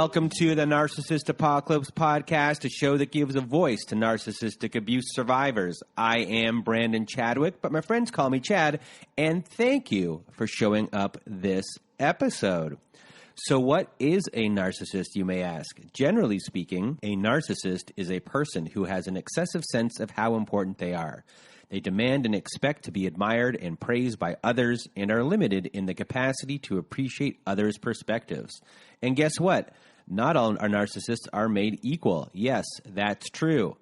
welcome to the Narcissist Apocalypse podcast, a show that gives a voice to narcissistic abuse survivors. I am Brandon Chadwick, but my friends call me Chad, and thank you for showing up this episode. So what is a narcissist, you may ask? Generally speaking, a narcissist is a person who has an excessive sense of how important they are. They demand and expect to be admired and praised by others and are limited in the capacity to appreciate others' perspectives. And guess what? Not all our narcissists are made equal. Yes, that's true.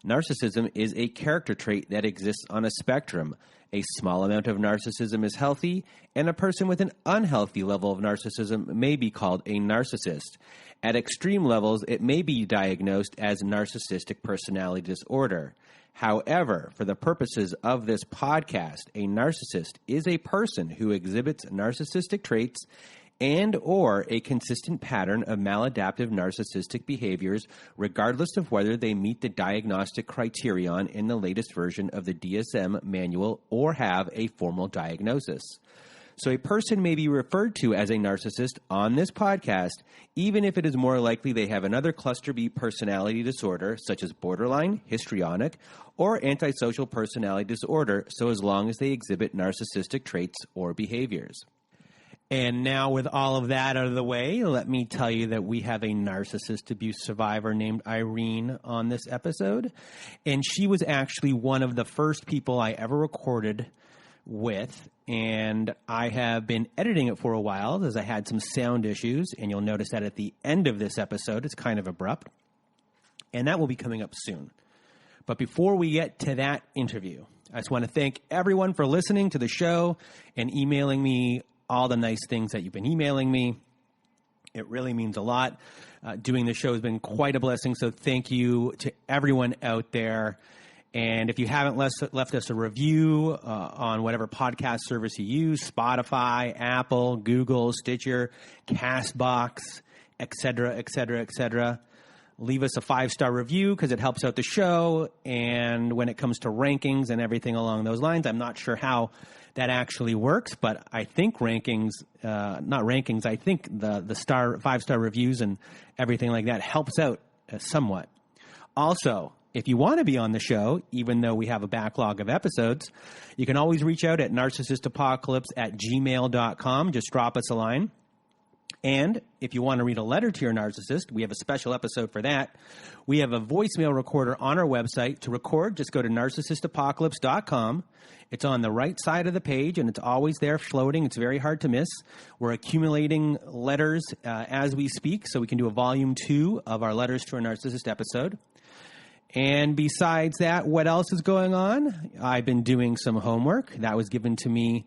Narcissism is a character trait that exists on a spectrum. A small amount of narcissism is healthy, and a person with an unhealthy level of narcissism may be called a narcissist. At extreme levels, it may be diagnosed as narcissistic personality disorder. However, for the purposes of this podcast, a narcissist is a person who exhibits narcissistic traits and or a consistent pattern of maladaptive narcissistic behaviors, regardless of whether they meet the diagnostic criterion in the latest version of the DSM manual or have a formal diagnosis. So a person may be referred to as a narcissist on this podcast, even if it is more likely they have another cluster B personality disorder, such as borderline, histrionic, or antisocial personality disorder, so as long as they exhibit narcissistic traits or behaviors. And now with all of that out of the way, let me tell you that we have a narcissist abuse survivor named Irene on this episode. And she was actually one of the first people I ever recorded with. And I have been editing it for a while as I had some sound issues. And you'll notice that at the end of this episode, it's kind of abrupt. And that will be coming up soon. But before we get to that interview, I just want to thank everyone for listening to the show and emailing me all the nice things that you've been emailing me. It really means a lot. Doing the show has been quite a blessing, so thank you to everyone out there. And if you haven't left us a review on whatever podcast service you use, Spotify, Apple, Google, Stitcher, CastBox, etc., leave us a 5-star review because it helps out the show. And when it comes to rankings and everything along those lines, I'm not sure how that actually works, but I think I think the 5-star reviews and everything like that helps out somewhat. Also, if you want to be on the show, even though we have a backlog of episodes, you can always reach out at narcissistapocalypse@gmail.com. Just drop us a line. And if you want to read a letter to your narcissist, we have a special episode for that. We have a voicemail recorder on our website. To record, just go to narcissistapocalypse.com. It's on the right side of the page, and it's always there floating. It's very hard to miss. We're accumulating letters as we speak, so we can do a volume 2 of our Letters to a Narcissist episode. And besides that, what else is going on? I've been doing some homework that was given to me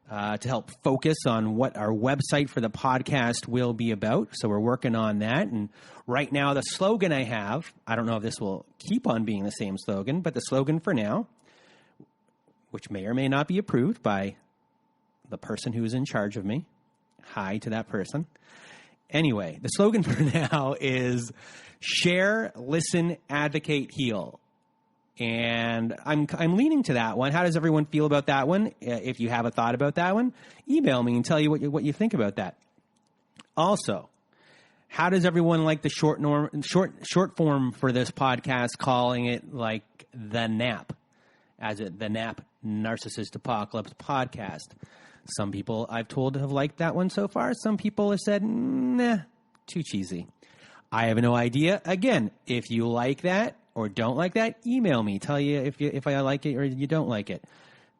to help focus on what our website for the podcast will be about. So we're working on that. And right now, the slogan I have, I don't know if this will keep on being the same slogan, but the slogan for now, which may or may not be approved by the person who is in charge of me. Hi to that person. Anyway, the slogan for now is share, listen, advocate, heal. And I'm leaning to that one. How does everyone feel about that one? If you have a thought about that one, email me and tell you what you think about that. Also, how does everyone like the short form for this podcast, calling it like the NAP, the NAP Narcissist Apocalypse Podcast? Some people I've told have liked that one so far. Some people have said, nah, too cheesy. I have no idea. Again, if you like that or don't like that, email me. Tell you if I like it or you don't like it.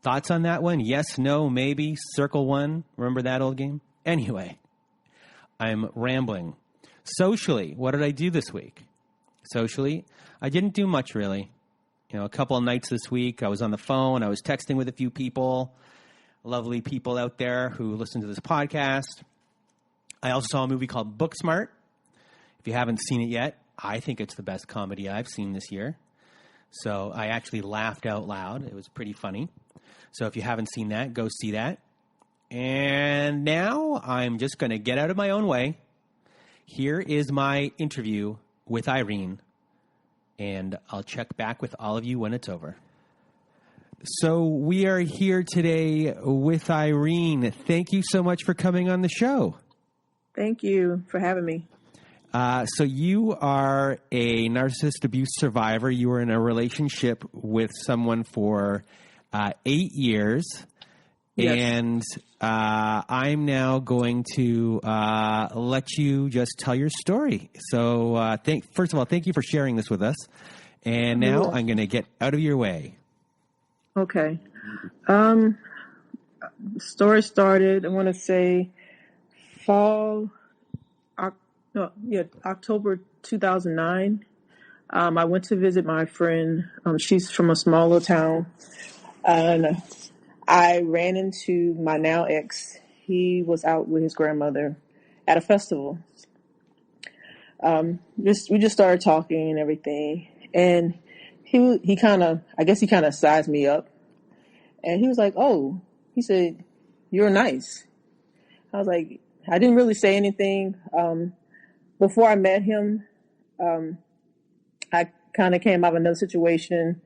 Thoughts on that one? Yes, no, maybe. Circle one. Remember that old game? Anyway, I'm rambling. Socially, what did I do this week? Socially, I didn't do much really. A couple of nights this week, I was on the phone. I was texting with a few people, lovely people out there who listen to this podcast. I also saw a movie called Booksmart. If you haven't seen it yet, I think it's the best comedy I've seen this year. So I actually laughed out loud. It was pretty funny. So if you haven't seen that, go see that. And now I'm just going to get out of my own way. Here is my interview with Irene, and I'll check back with all of you when it's over. So we are here today with Irene. Thank you so much for coming on the show. Thank you for having me. So you are a narcissist abuse survivor. You were in a relationship with someone for 8 years. Yes. And I'm now going to let you just tell your story. So first of all, thank you for sharing this with us. And now I'm going to get out of your way. Okay. Story started, I want to say, October 2009. I went to visit my friend. She's from a small little town. And I ran into my now ex. He was out with his grandmother at a festival. We just started talking and everything. And he kind of sized me up. And he was like, oh, he said, you're nice. I was like, I didn't really say anything. Before I met him, I kind of came out of another situation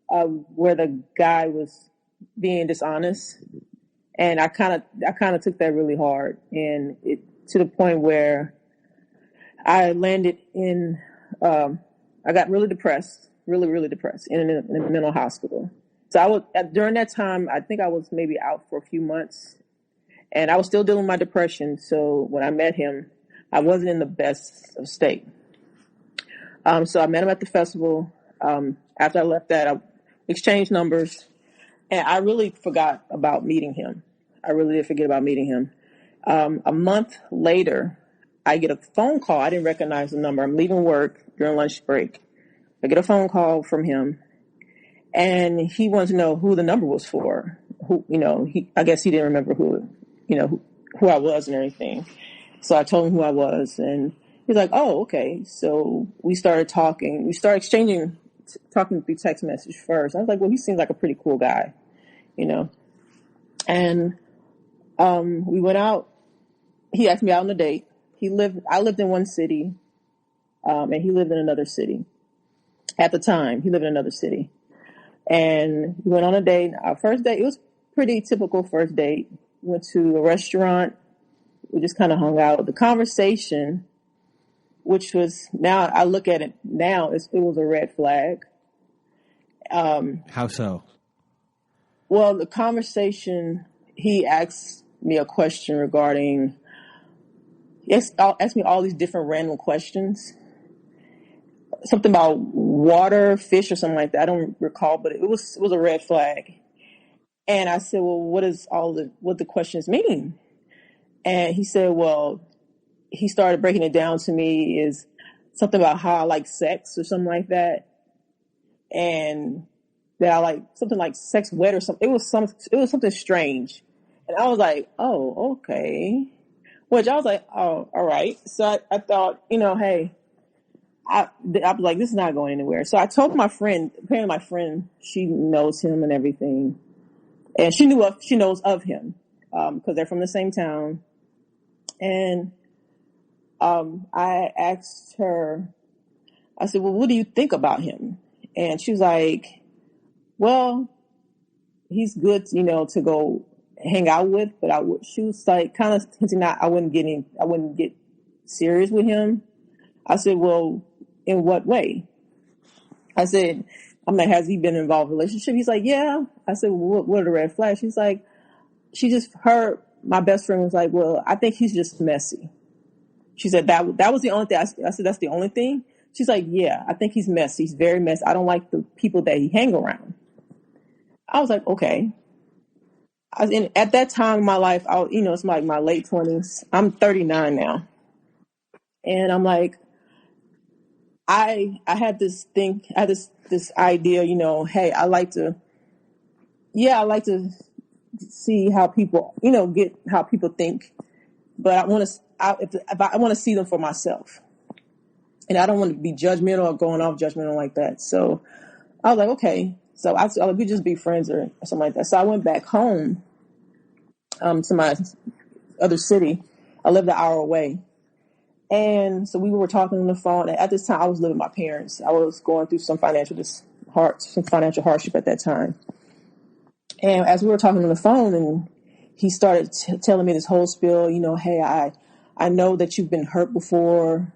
where the guy was being dishonest, and I kind of took that really hard, and it to the point where I landed in. I got really depressed, really depressed in a mental hospital. So during that time, I think I was maybe out for a few months, and I was still dealing with my depression. So when I met him, I wasn't in the best of state. So I met him at the festival. After I left that, I exchanged numbers, and I really forgot about meeting him. I really did forget about meeting him. A month later, I get a phone call. I didn't recognize the number. I'm leaving work during lunch break. I get a phone call from him, and he wanted to know who the number was for. I guess he didn't remember who I was and everything. So I told him who I was, and he's like, oh, okay. So we started talking. We started talking through text message first. I was like, well, he seems like a pretty cool guy, And we went out. He asked me out on a date. I lived in one city, and he lived in another city. At the time, he lived in another city. And we went on a date. Our first date, it was pretty typical first date. Went to a restaurant. We just kind of hung out. The conversation, which was, now I look at it now, it was a red flag. How so? Well, the conversation, he asked me a question regarding, asked me all these different random questions. Something about water, fish, or something like that. I don't recall, but it was a red flag. And I said, well, what the questions mean? And he said, well, he started breaking it down to me is something about how I like sex or something like that. And that I like something like sex wet or something. It was something strange. And I was like, oh, okay. Which I was like, oh, all right. So I thought, hey, I was like, this is not going anywhere. So I told my friend, apparently my friend, she knows him and everything. And she knows of him, because they're from the same town. And I asked her, I said, well, what do you think about him? And she was like, well, he's good, to go hang out with, but she was like kind of hinting that I wouldn't get serious with him. I said, well, in what way? I said, I'm like, has he been involved in a relationship? He's like, yeah. I said, well, what are the red flags? She's like, she just heard, my best friend was like, well, I think he's just messy. She said that was the only thing. I said, that's the only thing? She's like, yeah, I think he's messy. He's very messy. I don't like the people that he hang around. I was like, okay. At that time in my life, it's like my late 20s. I'm 39 now. And I'm like, I had this idea, hey, I like to see how people, get how people think, but I want to see them for myself, and I don't want to be judgmental or going off judgmental like that. So I was like, okay, so we just be friends or something like that. So I went back home, to my other city. I lived an hour away. And so we were talking on the phone. And at this time, I was living with my parents. I was going through some financial hardship at that time. And as we were talking on the phone, and he started telling me this whole spiel, hey, I know that you've been hurt before.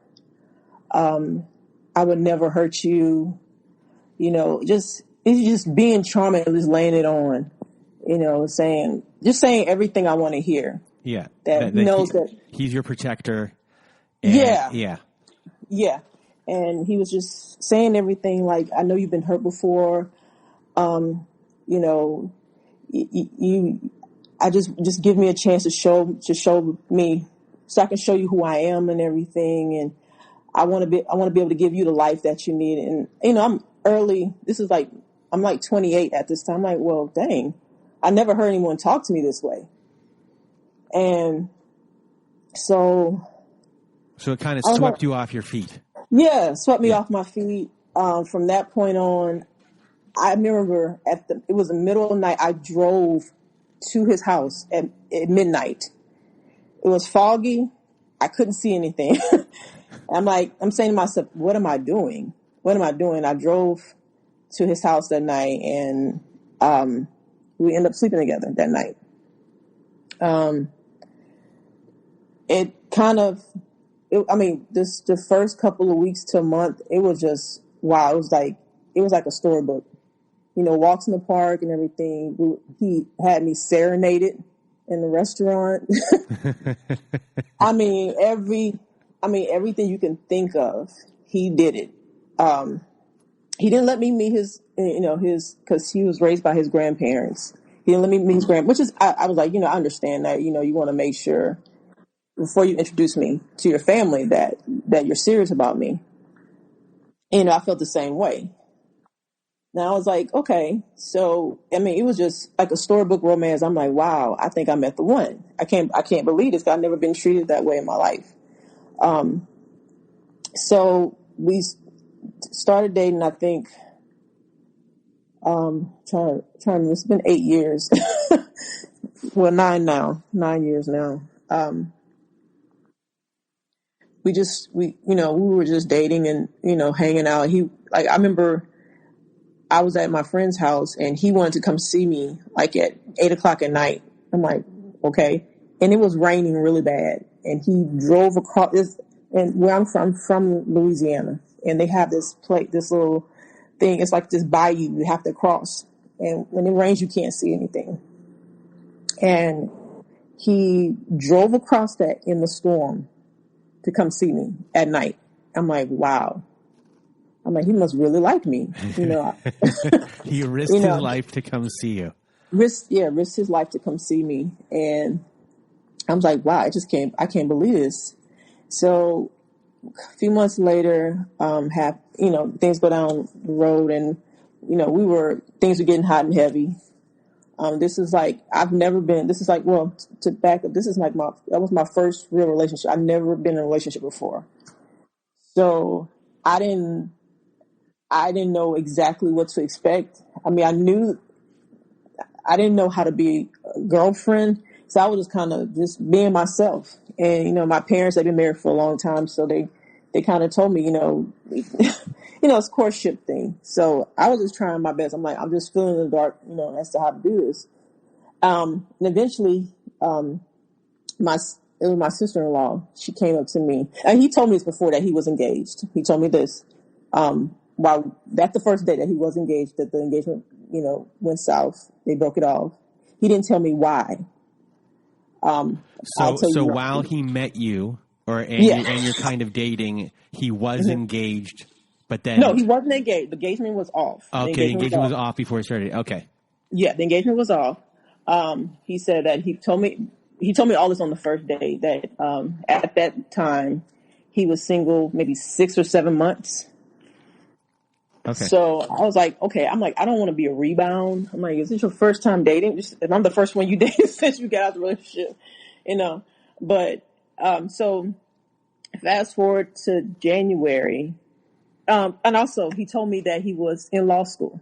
I would never hurt you. You know, it's just being charming and just laying it on. You know, saying everything I want to hear. Yeah. That he knows that he's your protector. Yeah. And he was just saying everything like, I know you've been hurt before. You know, I just give me a chance to show me, so I can show you who I am and everything. And I want to be able to give you the life that you need. And, you know, I'm early. I'm like 28 at this time. I'm like, well, dang, I never heard anyone talk to me this way. And so it kind of swept you off your feet. Yeah, swept me off my feet. From that point on, I remember it was the middle of the night. I drove to his house at midnight. It was foggy. I couldn't see anything. I'm saying to myself, what am I doing? What am I doing? I drove to his house that night, and we ended up sleeping together that night. The first couple of weeks to a month, it was just, wow. It was like a storybook, you know, walks in the park and everything. He had me serenaded in the restaurant. Everything you can think of, he did it. He didn't let me meet cause he was raised by his grandparents. He didn't let me meet his which is, I was like, you know, I understand that, you know, you want to make sure before you introduce me to your family that you're serious about me. You know, I felt the same way. Now I was like, okay, so, I mean, it was just like a storybook romance. I'm like, wow, I think I met the one. I can't believe this, 'cause I've never been treated that way in my life. So we started dating, I think, it's been 8 years. Well, 9 years now. We were just dating and, you know, hanging out. I remember I was at my friend's house and he wanted to come see me like at 8:00 at night. I'm like, okay. And it was raining really bad. And he drove across this, and where I'm from Louisiana, and they have this little thing. It's like this bayou you have to cross. And when it rains, you can't see anything. And he drove across that in the storm to come see me at night. I'm like, wow. I'm like, he must really like me, you know. He risked his life to come see you. Risked his life to come see me. And I was like, wow, I can't believe this. So a few months later, things go down the road, and, you know, things were getting hot and heavy. This is like, to back up, this is like that was my first real relationship. I've never been in a relationship before. So I didn't know exactly what to expect. I mean, I didn't know how to be a girlfriend. So I was just kind of just being myself. And, you know, my parents, they've been married for a long time. So they kind of told me, you know, it's a courtship thing. So I was just trying my best. I'm like, I'm just feeling in the dark, you know, as to how to do this. And eventually, it was my sister-in-law. She came up to me, and he told me this before, that he was engaged. He told me this, while that's the first day that he was engaged, that the engagement, you know, went south. They broke it off. He didn't tell me why. So while he met you, and you're kind of dating, he was engaged, but then... No, he wasn't engaged. The engagement was off. Okay, the engagement was off before it started. Okay. Yeah, the engagement was off. He said that he told me all this on the first day, that at that time he was single maybe 6 or 7 months. Okay. So I was like, okay, I don't want to be a rebound. I'm like, is this your first time dating? And I'm the first one you dated since you got out of the relationship, you know. But so fast forward to January, and also he told me that he was in law school.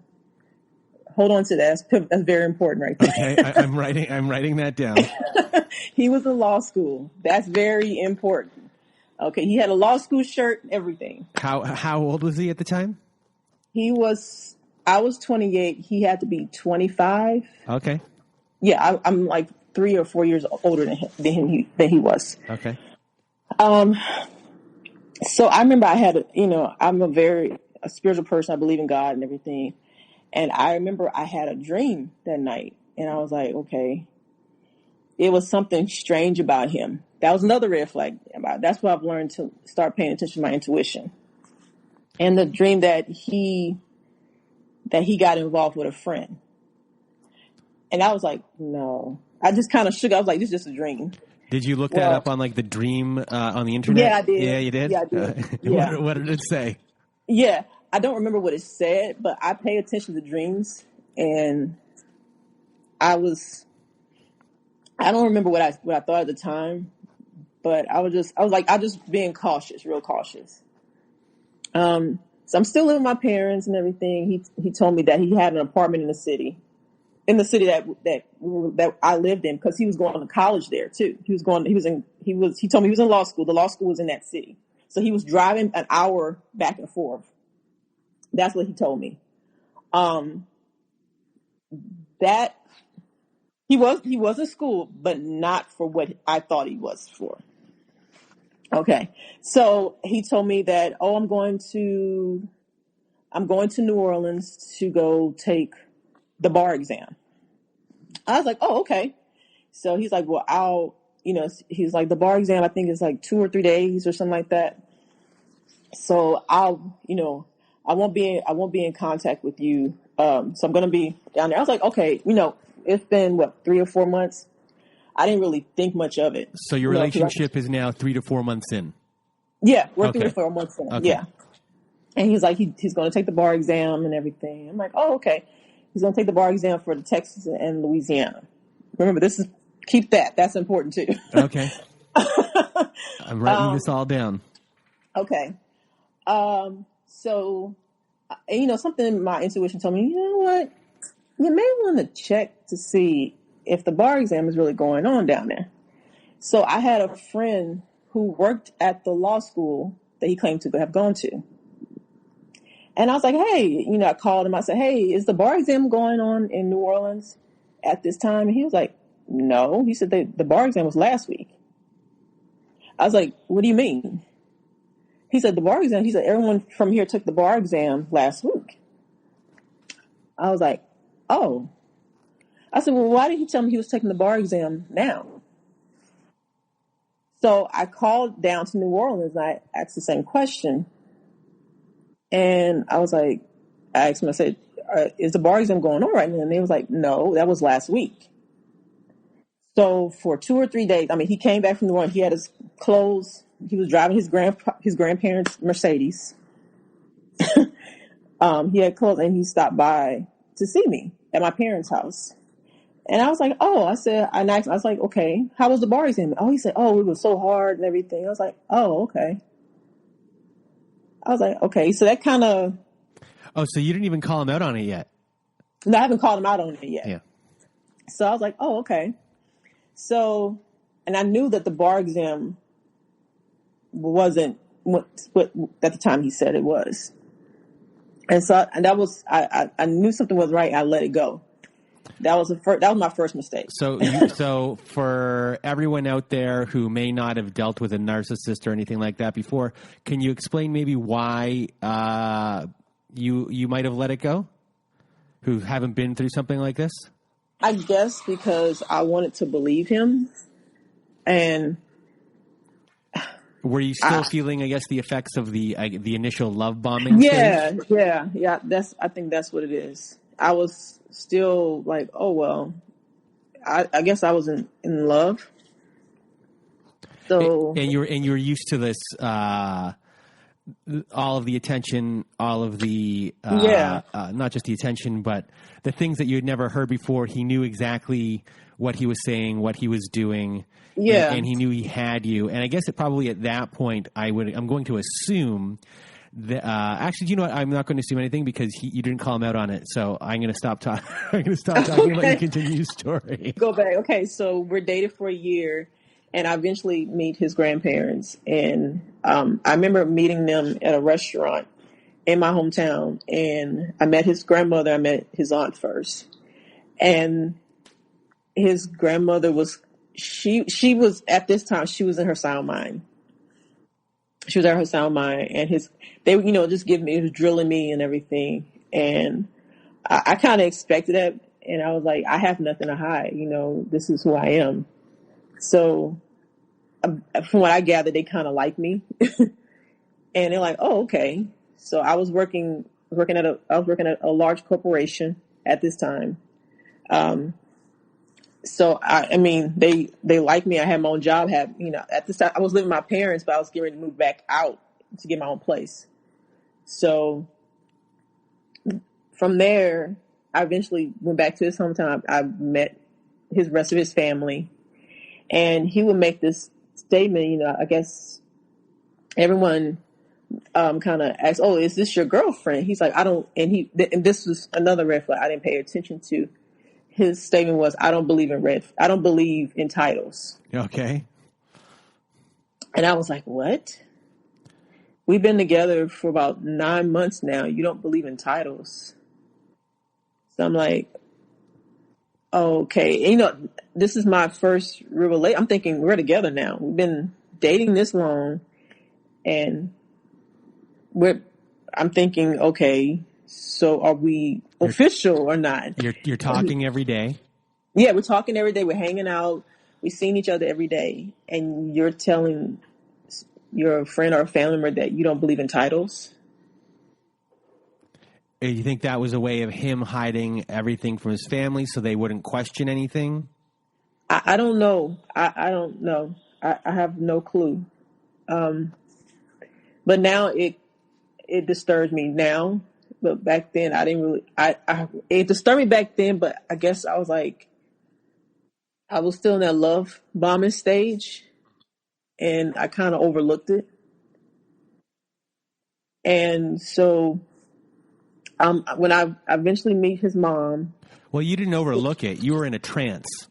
Hold on to that. That's very important right there. Okay, I'm writing that down. He was in law school. That's very important. Okay, he had a law school shirt, everything. How old was he at the time? I was 28. He had to be 25. Okay. Yeah, I'm like 3 or 4 years older than he was. Okay. So I remember I had, I'm a spiritual person. I believe in God and everything. And I remember I had a dream that night, and I was like, okay, it was something strange about him. That was another red flag. That's what I've learned, to start paying attention to my intuition. And the dream that he got involved with a friend. And I was like, no. I just kind of shook. I was like, this is just a dream. Did you look that up on like the dream on the internet? Yeah, I did. Yeah, you did? Yeah, I did. Yeah. What did it say? Yeah. I don't remember what it said, but I pay attention to dreams, and I don't remember what I thought at the time, but I was just being cautious, real cautious. So I'm still living with my parents and everything. He told me that he had an apartment in the city that I lived in, because he was going to college there too. He told me he was in law school. The law school was in that city. So he was driving an hour back and forth. That's what he told me. That he was in school, but not for what I thought he was for. Okay. So he told me that, I'm going to New Orleans to go take the bar exam. I was like, oh, okay. So he's like, well, he's like, the bar exam, I think is like 2 or 3 days or something like that. So I won't be in contact with you. So I'm going to be down there. I was like, okay, it's been 3 or 4 months. I didn't really think much of it. So your relationship is now 3 to 4 months in. Yeah, we're 3 to 4 months in. Okay. Yeah. And he's like, he's going to take the bar exam and everything. I'm like, oh, okay. He's going to take the bar exam for the Texas and Louisiana. Remember, keep that. That's important too. Okay. I'm writing this all down. Okay. So, something in my intuition told me, you know what? You may want to check to see if the bar exam is really going on down there. So I had a friend who worked at the law school that he claimed to have gone to. And I was like, hey, I called him. I said, hey, is the bar exam going on in New Orleans at this time? And he was like, no. He said the bar exam was last week. I was like, what do you mean? He said, the bar exam. He said, everyone from here took the bar exam last week. I was like, oh. I said, well, why did he tell me he was taking the bar exam now? So I called down to New Orleans and I asked the same question. And I was like, I asked him, I said, is the bar exam going on right now? And they was like, no, that was last week. So for 2 or 3 days, he came back from the run. He had his clothes. He was driving his grandparents' Mercedes. He had clothes, and he stopped by to see me at my parents' house. And I was like, oh, I was like, okay, how was the bar exam? Oh, he said, oh, it was so hard and everything. I was like, oh, okay. I was like, okay, so that kind of... Oh, so you didn't even call him out on it yet? No, I haven't called him out on it yet. Yeah. So I was like, oh, okay. So, and I knew that the bar exam wasn't what at the time he said it was. And so, I knew something was right. I let it go. That was my first mistake. So for everyone out there who may not have dealt with a narcissist or anything like that before, can you explain maybe why you might have let it go? Who haven't been through something like this? I guess because I wanted to believe him, and were you still feeling, I guess, the effects of the initial love bombing? Yeah. I think that's what it is. I was still like, oh well, I guess I was in love. So and you're used to this, all of the attention, all of the not just the attention, but the things that you had never heard before. He knew exactly what he was saying, what he was doing. Yeah, and he knew he had you. And I guess probably at that point, I'm going to assume that, actually, you know what? I'm not going to assume anything because you didn't call him out on it. So I'm going to stop talking. I'm going to stop talking and let you continue your story. Go back. Okay, so we're dated for a year, and I eventually meet his grandparents. And I remember meeting them at a restaurant in my hometown. And I met his grandmother. I met his aunt first. And his grandmother was... She was, at this time, she was in her sound mind. She was at her sound mind, and they, just it was drilling me and everything. And I kind of expected that. And I was like, I have nothing to hide. This is who I am. So from what I gathered, they kind of like me. And they're like, oh, okay. So I was working at a large corporation at this time. So they liked me. I had my own job. At this time I was living with my parents, but I was getting ready to move back out to get my own place. So from there, I eventually went back to his hometown. I met his rest of his family, and he would make this statement. I guess everyone kind of asked, "Oh, is this your girlfriend?" He's like, "I don't." And this was another red flag I didn't pay attention to. His statement was, I don't believe in titles. Okay. And I was like, what? We've been together for about 9 months now. You don't believe in titles. So I'm like, okay. And, this is my first real relationship. I'm thinking we're together now. We've been dating this long, and I'm thinking, okay, so are we official or not? You're talking every day? Yeah, we're talking every day. We're hanging out. We're seeing each other every day. And you're telling your friend or family member that you don't believe in titles? You think that was a way of him hiding everything from his family so they wouldn't question anything? I don't know. I don't know. I have no clue. But now it disturbs me now. But back then, I didn't really. It disturbed me back then, but I guess I was like, I was still in that love bombing stage, and I kind of overlooked it. And so, when I eventually meet his mom. Well, you didn't overlook it. You were in a trance.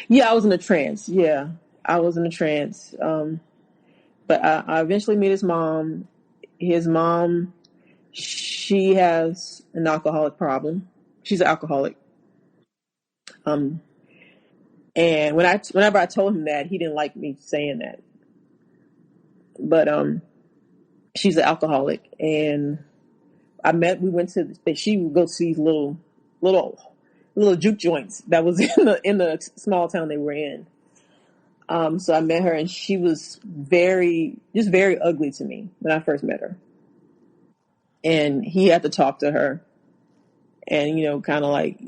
Yeah, I was in a trance. Yeah, I was in a trance. But I eventually meet his mom. His mom, she has an alcoholic problem. She's an alcoholic. And whenever I told him that, he didn't like me saying that. But she's an alcoholic, and we went to. She would go to these little juke joints that was in the small town they were in. So I met her, and she was very ugly to me when I first met her. And he had to talk to her and, kind of like,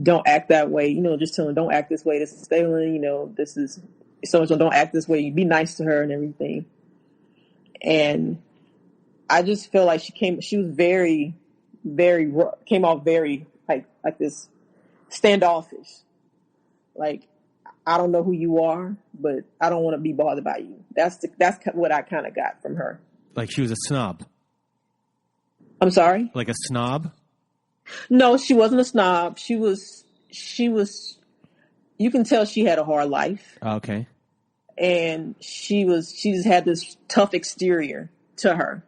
don't act that way, just tell him, don't act this way. This is Stalin, this is so don't act this way. You be nice to her and everything. And I just feel like she was very, very, came off very like this standoffish. Like, I don't know who you are, but I don't want to be bothered by you. That's what I kind of got from her. Like she was a snob. I'm sorry? Like a snob? No, she wasn't a snob. She was, you can tell she had a hard life. Okay. And she just had this tough exterior to her.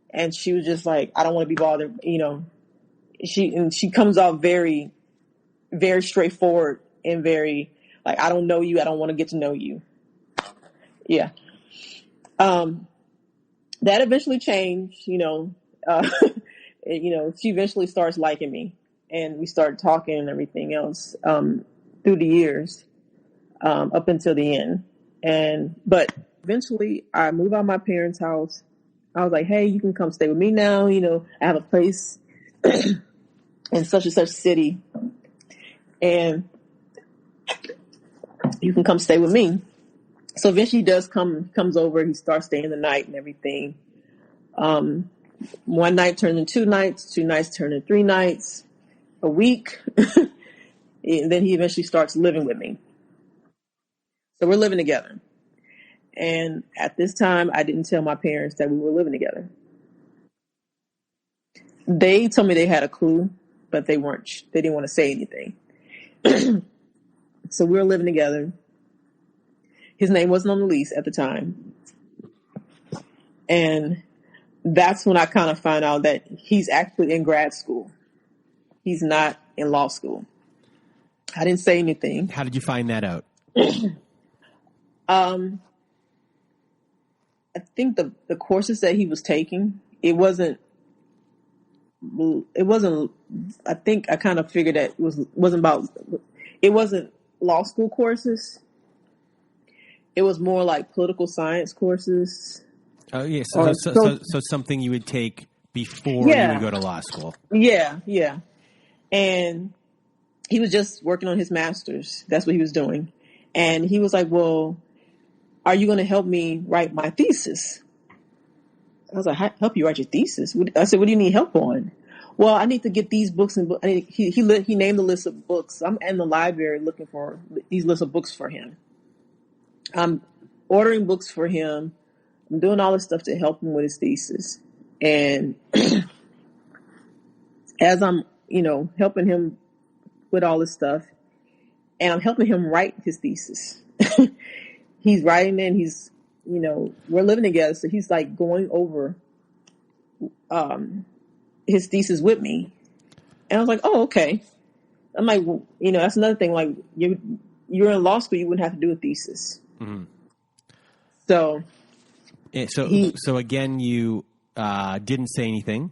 And she was just like, I don't want to be bothered, she comes off very, very straightforward and very, like, I don't know you. I don't want to get to know you. Yeah. That eventually changed, she eventually starts liking me, and we started talking and everything else, through the years, up until the end. But eventually I moved out of my parents' house. I was like, hey, you can come stay with me now. I have a place in such and such city, and you can come stay with me. So eventually he comes over. He starts staying the night and everything. One night turned into 2 nights, 2 nights turned into 3 nights, a week. And then he eventually starts living with me. So we're living together. And at this time, I didn't tell my parents that we were living together. They told me they had a clue, but they didn't want to say anything. So we were living together. His name wasn't on the lease at the time. And that's when I kind of found out that he's actually in grad school. He's not in law school. I didn't say anything. How did you find that out? I think the courses that he was taking, it wasn't, I think I kind of figured that it wasn't law school courses. It was more like political science courses. Oh, yeah. So something you would take before you would go to law school. Yeah, yeah. And he was just working on his master's. That's what he was doing. And he was like, well, are you going to help me write my thesis? I was like, help you write your thesis? I said, what do you need help on? Well, I need to get these books. He named a list of books. I'm in the library looking for these lists of books for him. I'm ordering books for him. I'm doing all this stuff to help him with his thesis. And as I'm, helping him with all this stuff, and I'm helping him write his thesis. He's writing it, and he's, we're living together. So he's like going over his thesis with me. And I was like, oh, okay. I'm like, well, that's another thing. Like you're in law school, you wouldn't have to do a thesis. Mm-hmm. So again, you didn't say anything.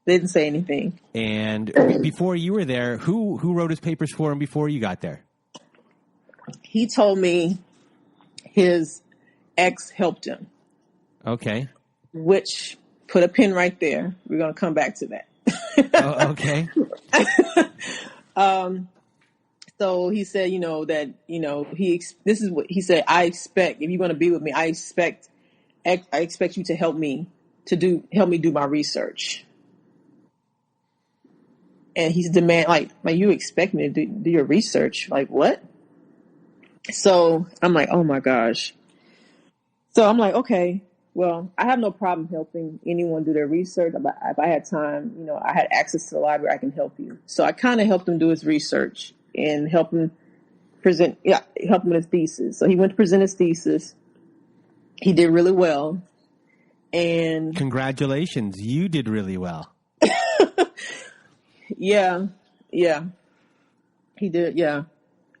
Didn't say anything. And before you were there, who wrote his papers for him before you got there? He told me his ex helped him. Okay. Which, put a pin right there. We're going to come back to that. Oh, okay. So he said, this is what he said. I expect, if you're going to be with me, I expect you to help me do my research. And he's like you expect me to do your research? Like what? So I'm like, oh my gosh. So I'm like, okay, well, I have no problem helping anyone do their research. If I had time, I had access to the library, I can help you. So I kind of helped him do his research and help him with his thesis. So he went to present his thesis. He did really well. And congratulations, you did really well. Yeah. He did, yeah.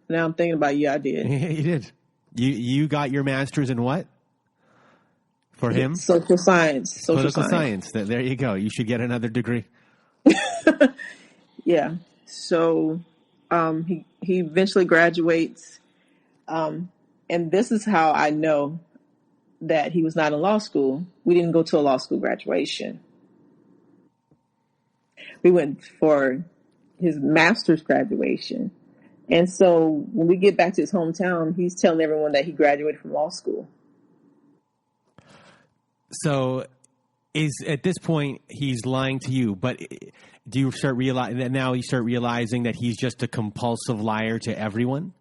Now I'm thinking about it. Yeah, I did. Yeah, you did. You got your master's in what? For him? Social science. Political science. There you go. You should get another degree. Yeah. So he eventually graduates. And this is how I know that he was not in law school. We didn't go to a law school graduation. We went for his master's graduation. And so when we get back to his hometown, he's telling everyone that he graduated from law school. So at this point, he's lying to you, but do you start realizing that now you start realizing that he's just a compulsive liar to everyone?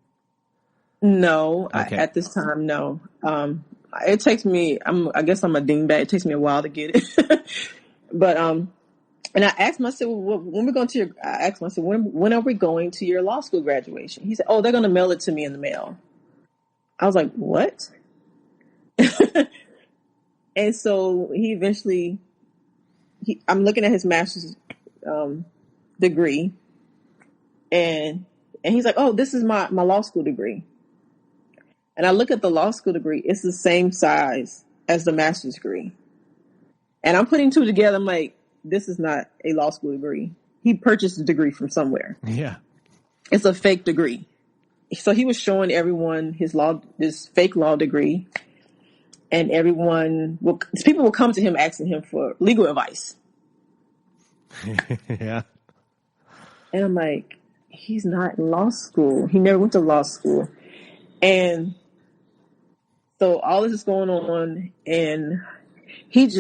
No, okay. At this time, no. It takes me, I guess I'm a dingbat. It takes me a while to get it. But, and I asked him, I said, well, when are we going to your law school graduation? He said, oh, they're going to mail it to me in the mail. I was like, what? And so he eventually, I'm looking at his master's degree, and he's like, oh, this is my law school degree. And I look at the law school degree, it's the same size as the master's degree. And I'm putting two together, I'm like, this is not a law school degree. He purchased a degree from somewhere. Yeah. It's a fake degree. So he was showing everyone this fake law degree, and people will come to him asking him for legal advice. Yeah. And I'm like, he's not in law school. He never went to law school. And so all this is going on, and it's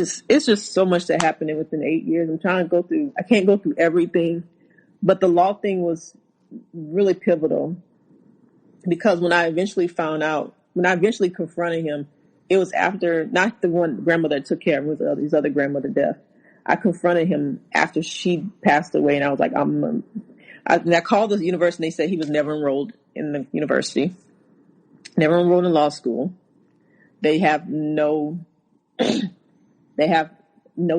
just so much that happened within 8 years. I can't go through everything, but the law thing was really pivotal, because when I eventually confronted him, it was after, not the one grandmother that took care of him, it was his other grandmother death. I confronted him after she passed away, and I was like, I called the university, and they said he was never enrolled in the university, never enrolled in law school. They have no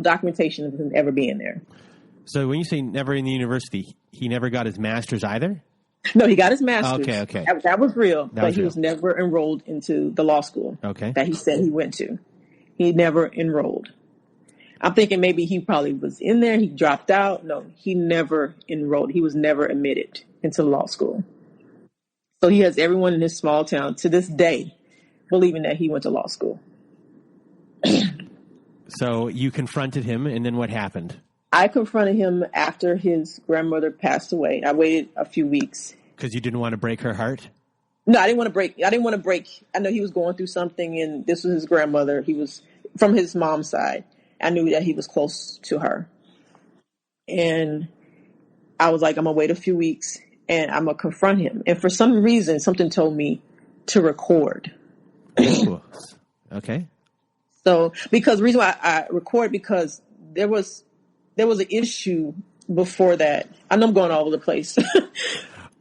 documentation of him ever being there. So when you say never in the university, he never got his master's either? No, he got his master's. Okay. That was real, but he was never enrolled into the law school that he said he went to. He never enrolled. I'm thinking maybe he probably was in there. He dropped out. No, he never enrolled. He was never admitted into law school. So he has everyone in this small town to this day believing that he went to law school. So you confronted him, and then what happened? I confronted him after his grandmother passed away. I waited a few weeks. Because you didn't want to break her heart? No, I didn't want to break. I know he was going through something, and this was his grandmother. He was from his mom's side. I knew that he was close to her. And I was like, I'm going to wait a few weeks, and I'm going to confront him. And for some reason, something told me to record. Ooh. Okay. So, because the reason why I record, because there was an issue before that. I know I'm going all over the place.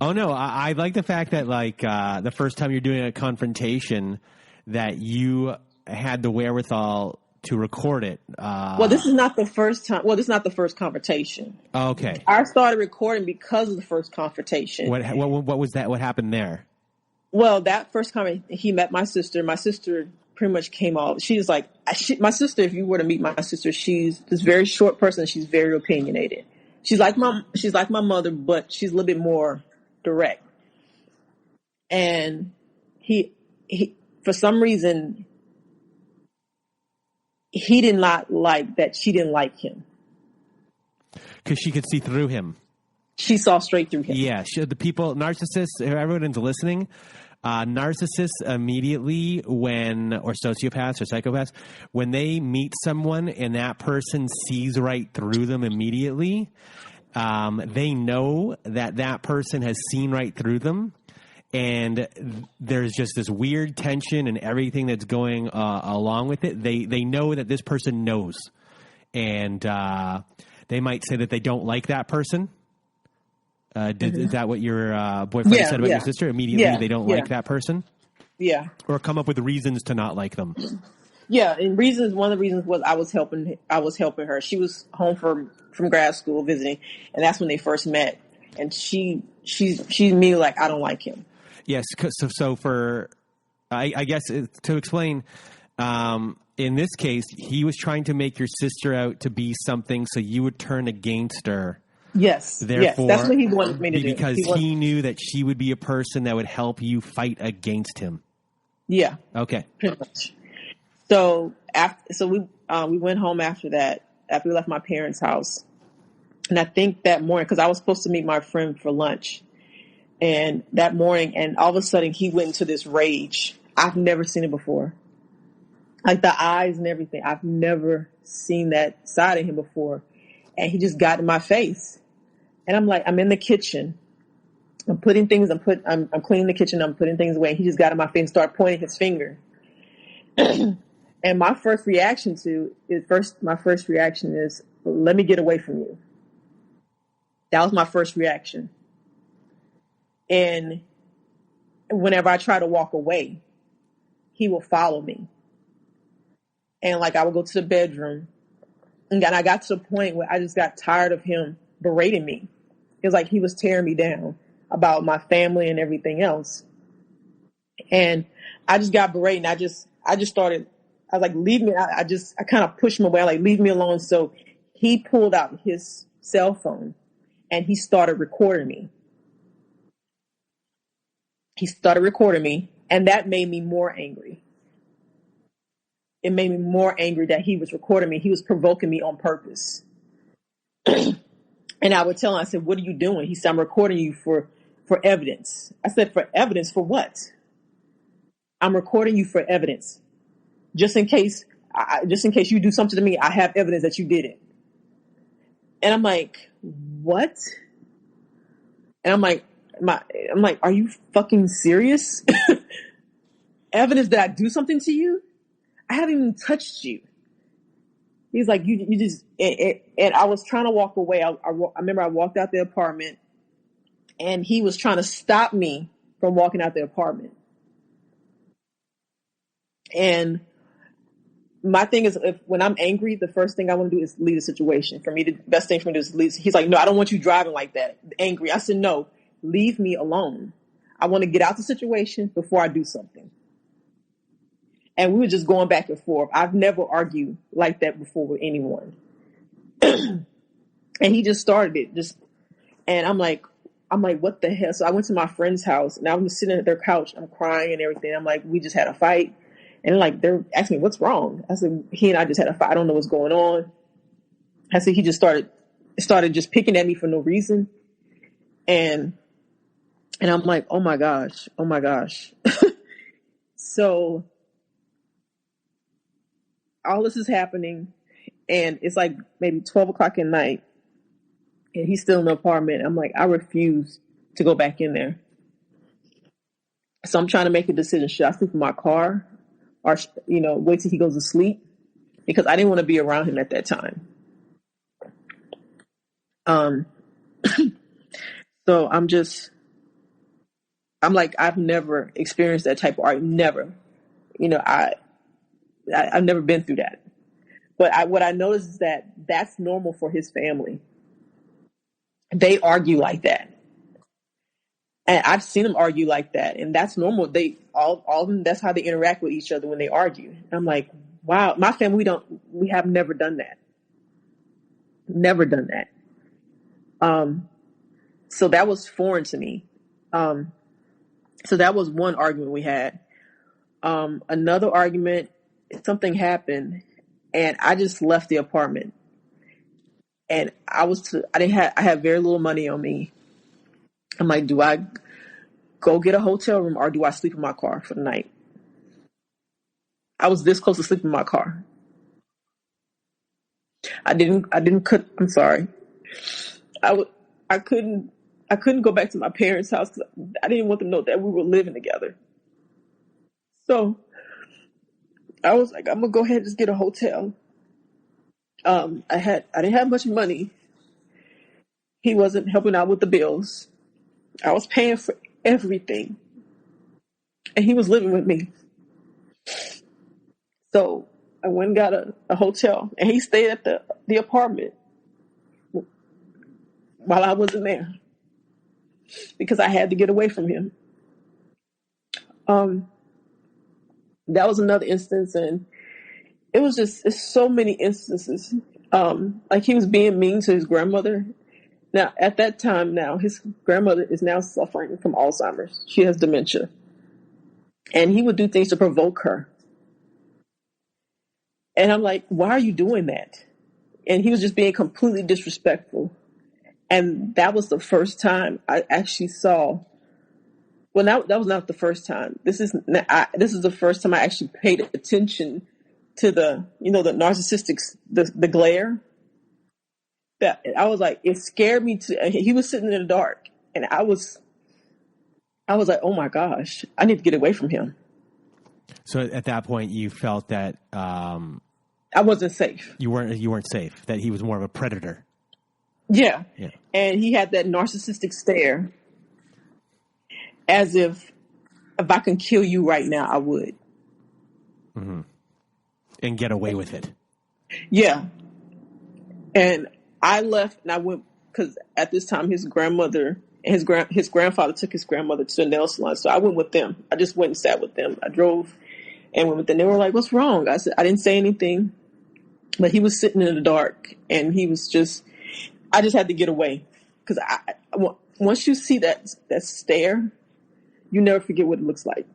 Oh, no. I like the fact that, like, the first time you're doing a confrontation, that you had the wherewithal to record it. Well, this is not the first time. Well, this is not the first confrontation. Okay. I started recording because of the first confrontation. What was that? What happened there? Well, that first comment, he met my sister. My sister pretty much came off. She was like, my sister, if you were to meet my sister, she's this very short person. She's very opinionated. She's like my mother, but she's a little bit more direct. And he for some reason, he did not like that she didn't like him. Because she could see through him. She saw straight through him. Yeah. The people, narcissists, everyone's listening, narcissists immediately or sociopaths or psychopaths, when they meet someone and that person sees right through them immediately, they know that person has seen right through them. And there's just this weird tension and everything that's going along with it. They know that this person knows. And they might say that they don't like that person. Is that what your boyfriend said about your sister? Immediately they don't like that person? Yeah. Or come up with reasons to not like them. Yeah, and one of the reasons was I was helping her. She was home from grad school visiting, and that's when they first met. And she's me like, I don't like him. Yes, so for, I guess to explain, in this case, he was trying to make your sister out to be something so you would turn against her. Yes, therefore, that's what he wanted me to do. Because he knew that she would be a person that would help you fight against him. Yeah. Okay. Pretty much. So we went home after that, after we left my parents' house. And I think that morning, because I was supposed to meet my friend for lunch. And that morning, and all of a sudden, he went into this rage. I've never seen it before. Like the eyes and everything. I've never seen that side of him before. And he just got in my face. And I'm like, I'm in the kitchen. I'm putting things, I'm cleaning the kitchen. I'm putting things away. And he just got in my face and started pointing his finger. And my first reaction is, let me get away from you. That was my first reaction. And whenever I try to walk away, he will follow me. And like I would go to the bedroom. And I got to the point where I just got tired of him berating me. It was like he was tearing me down about my family and everything else. And I just got berated. I just started, I was like, leave me. I kind of pushed him away, like, leave me alone. So he pulled out his cell phone and he started recording me. And that made me more angry. It made me more angry that he was recording me. He was provoking me on purpose. And I would tell him, I said, what are you doing? He said, I'm recording you for evidence. I said, for evidence for what? I'm recording you for evidence. Just in case you do something to me, I have evidence that you did it. And I'm like, what? And I'm like, are you fucking serious? Evidence that I do something to you? I haven't even touched you. He's like, you just, and I was trying to walk away. I remember I walked out the apartment and he was trying to stop me from walking out the apartment. And my thing is, when I'm angry, the first thing I want to do is leave the situation. For me, the best thing for me to do is leave. He's like, no, I don't want you driving like that, angry. I said, no, leave me alone. I want to get out the situation before I do something. And we were just going back and forth. I've never argued like that before with anyone. And he just started it. And I'm like, what the hell? So I went to my friend's house and I was sitting at their couch. I'm crying and everything. I'm like, we just had a fight. And like, they're asking me, what's wrong? I said, he and I just had a fight. I don't know what's going on. I said, he just started just picking at me for no reason. And I'm like, oh my gosh. So all this is happening and it's like maybe 12 o'clock at night and he's still in the apartment. I'm like, I refuse to go back in there. So I'm trying to make a decision. Should I sleep in my car or, wait till he goes to sleep? Because I didn't want to be around him at that time. So I'm like, I've never experienced that type of argument. Never. I've never been through that. But what I noticed is that that's normal for his family. They argue like that. And I've seen them argue like that. And that's normal. All of them, that's how they interact with each other when they argue. And I'm like, wow, my family, we have never done that. Never done that. So that was foreign to me. So that was one argument we had. Another argument, something happened and I just left the apartment and I had very little money on me. I'm like, do I go get a hotel room or do I sleep in my car for the night? I was this close to sleeping in my car. I'm sorry. I couldn't go back to my parents' house because I didn't want them to know that we were living together. So I was like, I'm gonna go ahead and just get a hotel. I didn't have much money. He wasn't helping out with the bills. I was paying for everything. And he was living with me. So I went and got a hotel and he stayed at the apartment while I wasn't there because I had to get away from him. That was another instance, and it's so many instances. Like he was being mean to his grandmother. Now, at that time, his grandmother is now suffering from Alzheimer's. She has dementia. And he would do things to provoke her. And I'm like, why are you doing that? And he was just being completely disrespectful. And that was the first time I actually saw. Well, that was not the first time. This is the first time I actually paid attention to the narcissistic, the glare. That I was like, it scared me he was sitting in the dark and I was like, oh my gosh, I need to get away from him. So at that point you felt that, I wasn't safe. You weren't safe, that he was more of a predator. Yeah. And he had that narcissistic stare as if I can kill you right now, I would. Mm-hmm. And get away with it. Yeah. And I left and I went because at this time his grandmother and his grandfather took his grandmother to the nail salon. So I went with them. I just went and sat with them. I drove and went with them. They were like, what's wrong? I said, I didn't say anything. But he was sitting in the dark and he was I just had to get away. Because once you see that stare, you never forget what it looks like.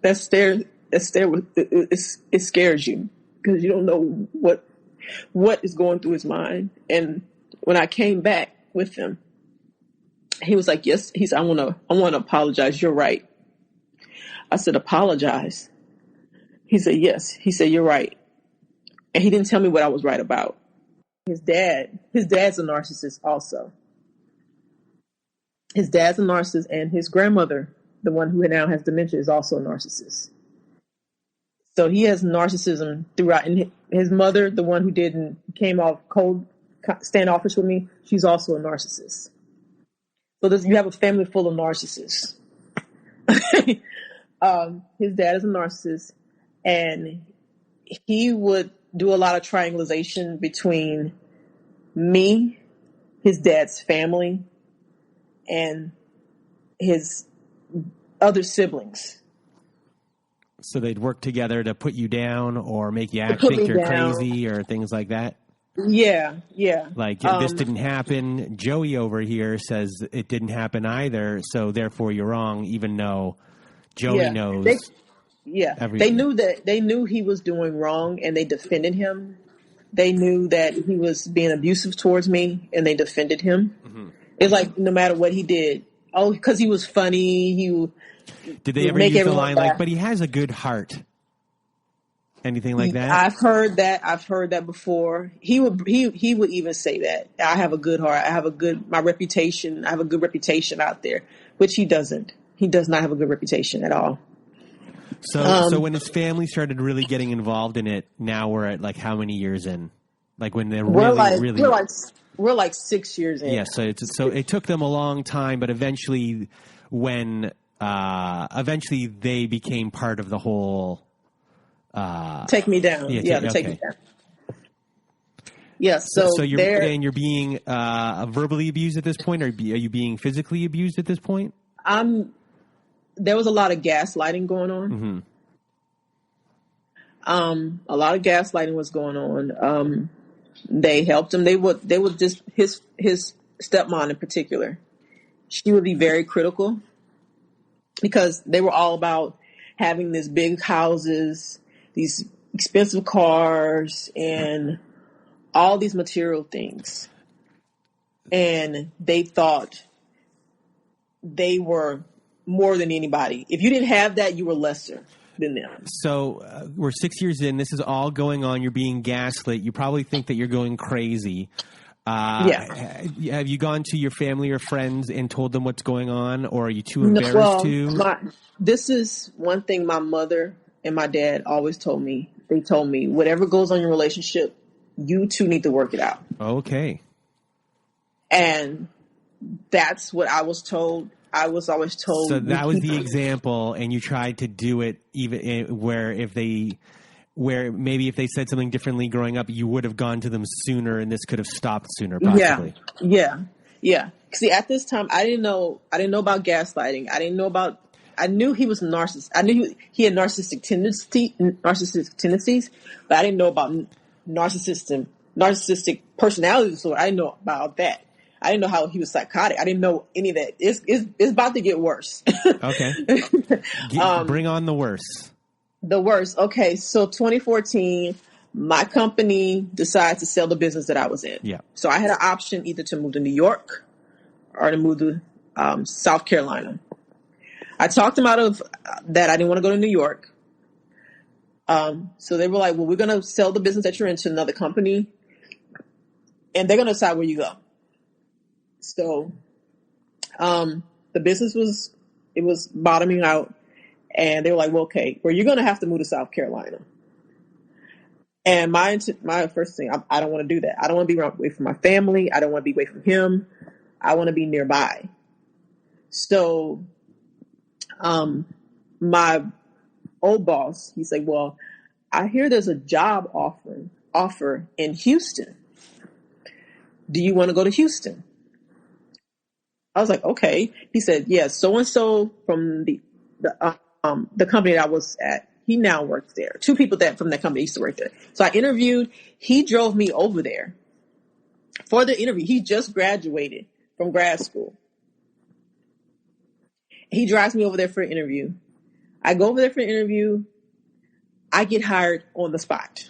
That stare, it scares you because you don't know what is going through his mind. And when I came back with him, he was like, yes, he said, I want to apologize. You're right. I said, apologize. He said, yes. He said, you're right. And he didn't tell me what I was right about. His dad's a narcissist also. His dad's a narcissist and his grandmother, the one who now has dementia, is also a narcissist. So he has narcissism throughout. And his mother, the one who came off cold, standoffish with me, she's also a narcissist. So you have a family full of narcissists. His dad is a narcissist, and he would do a lot of triangulation between me, his dad's family, and his other siblings. So they'd work together to put you down or make you put think me you're down. crazy or things like that? Yeah. Like, this didn't happen. Joey over here says it didn't happen either, so therefore you're wrong, even though Joey knows. Everything. They knew he was doing wrong, and they defended him. They knew that he was being abusive towards me, and they defended him. Mm-hmm. It's like no matter what he did. Oh, because he was funny. Did they ever use the line like, but he has a good heart? Anything like that? I've heard that before. He would even say that. I have a good heart. I have a good reputation out there, which he doesn't. He does not have a good reputation at all. So when his family started really getting involved in it, now we're at like how many years in? Like when they're we're like 6 years in. Yeah, so it took them a long time, but eventually they became part of the whole. Take me down. Take me down. Yeah, so you're being verbally abused at this point, or are you being physically abused at this point? There was a lot of gaslighting going on. Mm-hmm. A lot of gaslighting was going on. They helped him. They would just his stepmom in particular. She would be very critical because they were all about having these big houses, these expensive cars, and all these material things. And they thought they were more than anybody. If you didn't have that, you were lesser than them. So we're 6 years in. This is all going on. You're being gaslit. You probably think that you're going crazy. Have you gone to your family or friends and told them what's going on, or are you too embarrassed to? This is one thing my mother and my dad always told me. They told me, whatever goes on in your relationship, you two need to work it out. Okay. And that's what I was told. I was always told. So that was the example, and you tried to do it even where maybe if they said something differently growing up, you would have gone to them sooner, and this could have stopped sooner, possibly. Yeah. See, at this time, I didn't know about gaslighting. I knew he was a narcissist. I knew he had narcissistic tendencies, but I didn't know about narcissistic personality disorder. I didn't know about that. I didn't know how he was psychotic. I didn't know any of that. It's about to get worse. Okay. Bring on the worst. The worst. Okay. So 2014, my company decided to sell the business that I was in. Yeah. So I had an option either to move to New York or to move to South Carolina. I talked them out of that. I didn't want to go to New York. So they were like, well, we're going to sell the business that you're in to another company, and they're going to decide where you go. So the business was bottoming out, and they were like, well, okay, well, you're going to have to move to South Carolina. And my first thing, I don't want to do that. I don't want to be away from my family. I don't want to be away from him. I want to be nearby. So my old boss, he's like, well, I hear there's a job offer in Houston. Do you want to go to Houston? I was like, okay. He said, yeah, so-and-so from the company that I was at, he now works there. Two people from that company used to work there. So I interviewed. He drove me over there for the interview. He just graduated from grad school. He drives me over there for an interview. I go over there for an interview. I get hired on the spot.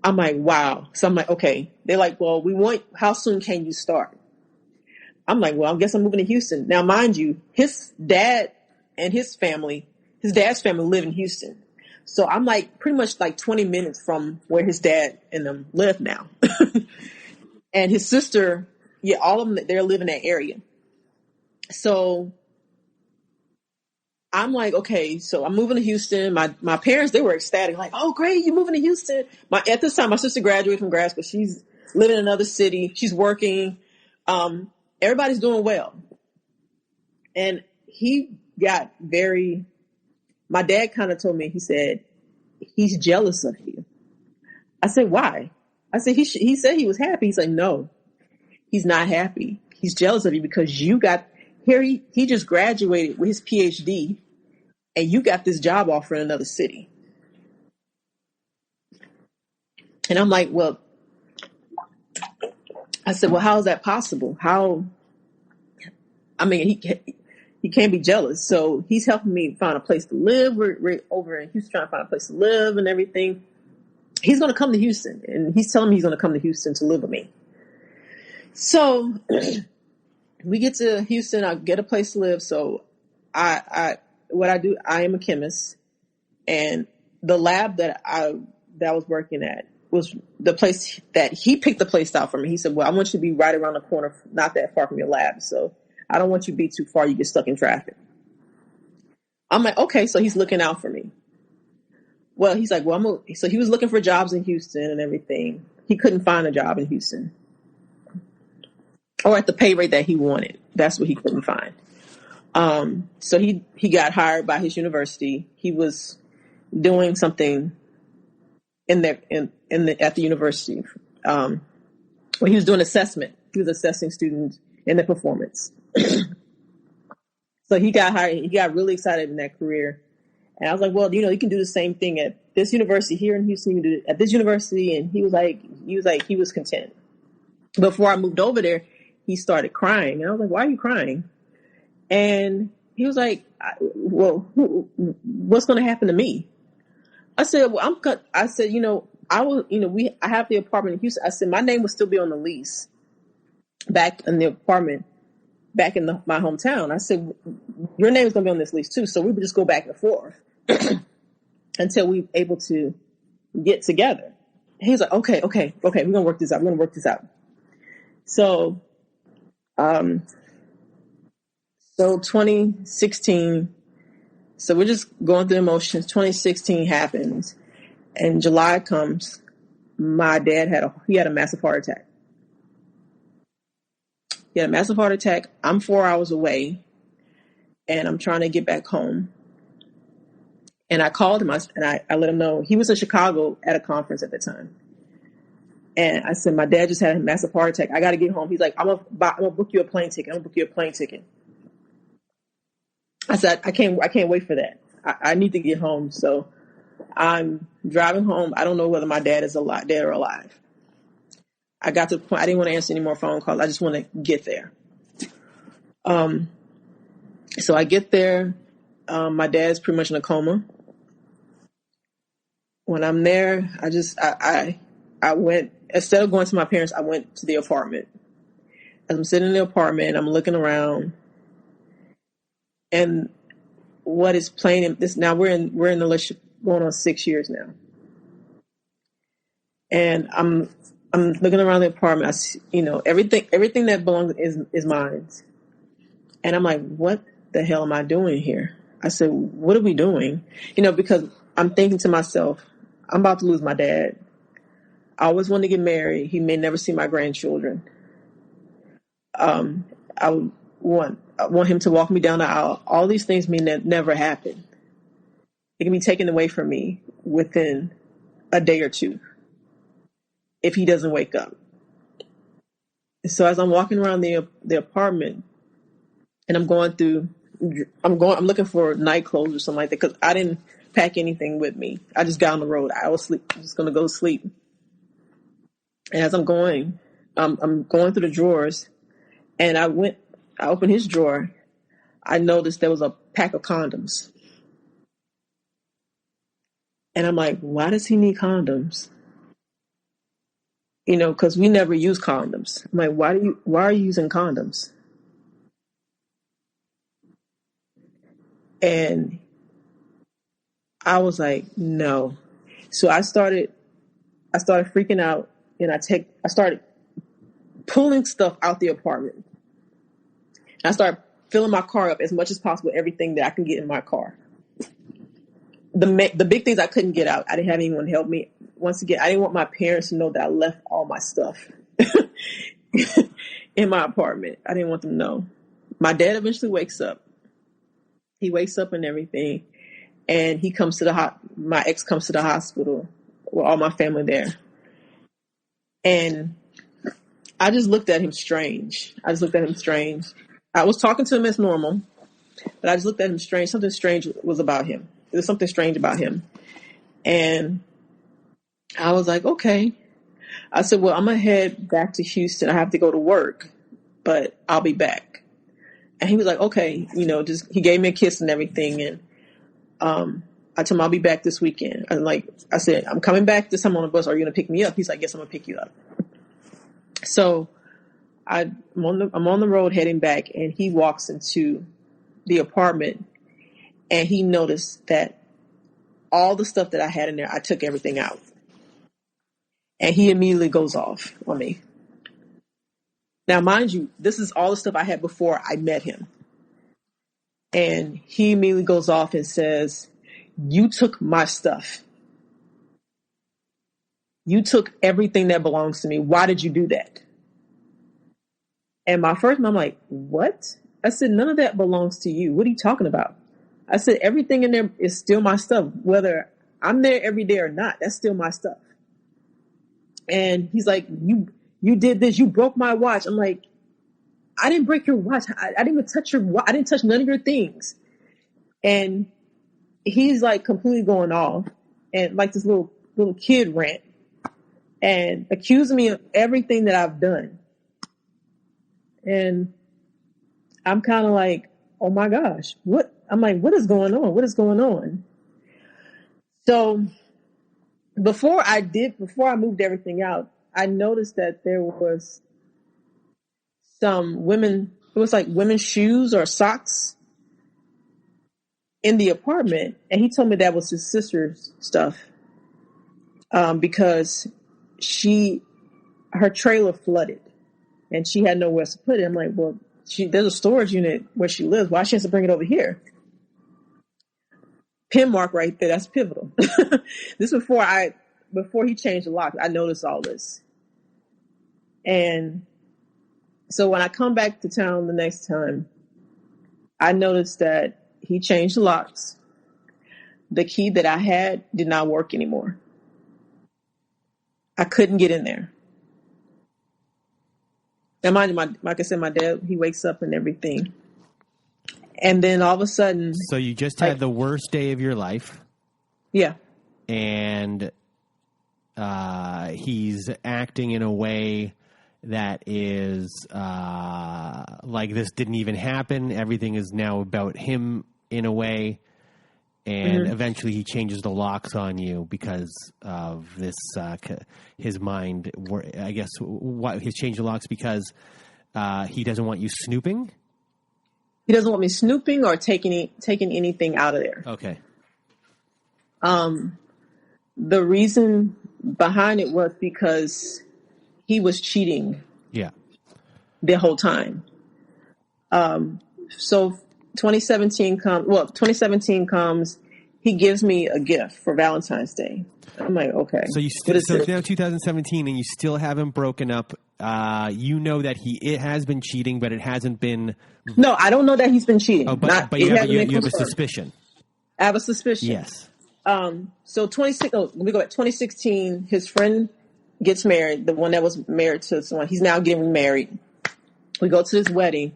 I'm like, wow. So I'm like, okay. They're like, well, how soon can you start? I'm like, well, I guess I'm moving to Houston. Now, mind you, his dad and his dad's family live in Houston. So I'm like pretty much like 20 minutes from where his dad and them live now. And his sister, all of them, they're living in that area. So I'm like, okay, so I'm moving to Houston. My parents, they were ecstatic, like, oh, great, you're moving to Houston. At this time, my sister graduated from grad school. She's living in another city. She's working. Everybody's doing well. And he got my dad kind of told me, he said, he's jealous of you. I said, why? I said, he said he was happy. He's like, no, he's not happy. He's jealous of you because you got here. He just graduated with his PhD and you got this job offer in another city. And I'm like, well, I said, well, how is that possible? I mean, he can't be jealous. So he's helping me find a place to live. We're over in Houston trying to find a place to live and everything. He's going to come to Houston, and he's telling me he's going to come to Houston to live with me. So we get to Houston. I get a place to live. So what I do, I am a chemist, and the lab that I was working at was the place that he picked the place out for me. He said, well, I want you to be right around the corner, not that far from your lab. So I don't want you to be too far. You get stuck in traffic. I'm like, okay. So he's looking out for me. Well, he's like, so he was looking for jobs in Houston and everything. He couldn't find a job in Houston or at the pay rate that he wanted. That's what he couldn't find. So he got hired by his university. He was doing something at the university. When he was doing assessment, he was assessing students in their performance. So he got hired. He got really excited in that career. And I was like, well, you can do the same thing at this university here in Houston. You can do it at this university. And he was content. Before I moved over there, he started crying. And I was like, why are you crying? And he was like, well, what's going to happen to me? I said, well, I have the apartment in Houston. I said, my name will still be on the lease back in the apartment, back in my hometown. I said, your name is going to be on this lease too. So we would just go back and forth until we were able to get together. And he was like, okay. We're going to work this out. So, 2016, so we're just going through emotions. 2016 happens, and July comes. My dad had a massive heart attack. He had a massive heart attack. I'm 4 hours away, and I'm trying to get back home. And I called him, and I let him know. He was in Chicago at a conference at the time. And I said, my dad just had a massive heart attack. I got to get home. He's like, I'm gonna book you a plane ticket. I said, I can't wait for that. I need to get home. So I'm driving home. I don't know whether my dad is dead or alive. I got to the point, I didn't want to answer any more phone calls. I just want to get there. So I get there. My dad's pretty much in a coma. When I'm there, I went, instead of going to my parents, I went to the apartment. As I'm sitting in the apartment, I'm looking around, and what is playing in this now, we're in the relationship going on 6 years now. And I'm looking around the apartment. I see, everything that belongs is mine. And I'm like, what the hell am I doing here? I said, what are we doing? Because I'm thinking to myself, I'm about to lose my dad. I always wanted to get married. He may never see my grandchildren. I want him to walk me down the aisle. All these things may never happen. It can be taken away from me within a day or two if he doesn't wake up. So as I'm walking around the apartment, and I'm looking for night clothes or something like that, because I didn't pack anything with me. I just got on the road. I was just going to go sleep. And as I'm going through the drawers, and I opened his drawer. I noticed there was a pack of condoms. And I'm like, why does he need condoms? Because we never use condoms. I'm like, why are you using condoms? And I was like, no. So I started freaking out, and I started pulling stuff out the apartment. I started filling my car up as much as possible, everything that I can get in my car. The big things I couldn't get out, I didn't have anyone help me. Once again, I didn't want my parents to know that I left all my stuff in my apartment. I didn't want them to know. My dad eventually wakes up. He wakes up and everything, and he comes to my ex comes to the hospital with all my family there. And I just looked at him strange. I was talking to him as normal. But I just looked at him strange. Something strange was about him. There was something strange about him. And I was like, okay. I said, well, I'm going to head back to Houston. I have to go to work, but I'll be back. And he was like, okay, he gave me a kiss and everything. And I told him I'll be back this weekend. I said, I'm coming back this time on the bus. Are you going to pick me up? He's like, yes, I'm going to pick you up. So I'm on the road heading back, and he walks into the apartment, and he noticed that all the stuff that I had in there, I took everything out. And he immediately goes off on me. Now, mind you, this is all the stuff I had before I met him. And he immediately goes off and says, you took my stuff. You took everything that belongs to me. Why did you do that? And my first mind, I'm like, what? I said, none of that belongs to you. What are you talking about? I said, everything in there is still my stuff. Whether I'm there every day or not, that's still my stuff. And he's like, you did this. You broke my watch. I'm like, I didn't break your watch. I didn't even touch your watch. I didn't touch none of your things. And he's like completely going off and like this little kid rant and accusing me of everything that I've done. And I'm kind of like, oh my gosh, what? I'm like, what is going on? What is going on? So before I moved everything out, I noticed that there was some women's shoes or socks in the apartment. And he told me that was his sister's stuff. Because her trailer flooded and she had nowhere to put it. I'm like, well, there's a storage unit where she lives. Why she has to bring it over here? Pin mark right there. That's pivotal. This before he changed the lock, I noticed all this. And so when I come back to town the next time, I noticed that he changed the locks. The key that I had did not work anymore. I couldn't get in there. And mind you, like I said, my dad, he wakes up and everything. And then all of a sudden... So you just had the worst day of your life. Yeah. And he's acting in a way that is like this didn't even happen. Everything is now about him in a way. And eventually he changes the locks on you because of this, his mind, I guess, he's changed the locks because he doesn't want you snooping? He doesn't want me snooping or taking anything out of there. Okay. The reason behind it was because he was cheating. Yeah. The whole time. So 2017 comes, he gives me a gift for Valentine's Day. I'm like, okay. So it's now 2017 and you still haven't broken up. You know that it has been cheating, but it hasn't been. No, I don't know that he's been cheating. Oh, but you have a suspicion. I have a suspicion. Yes. So let me go back. 2016, his friend gets married. The one that was married to someone, he's now getting married. We go to his wedding.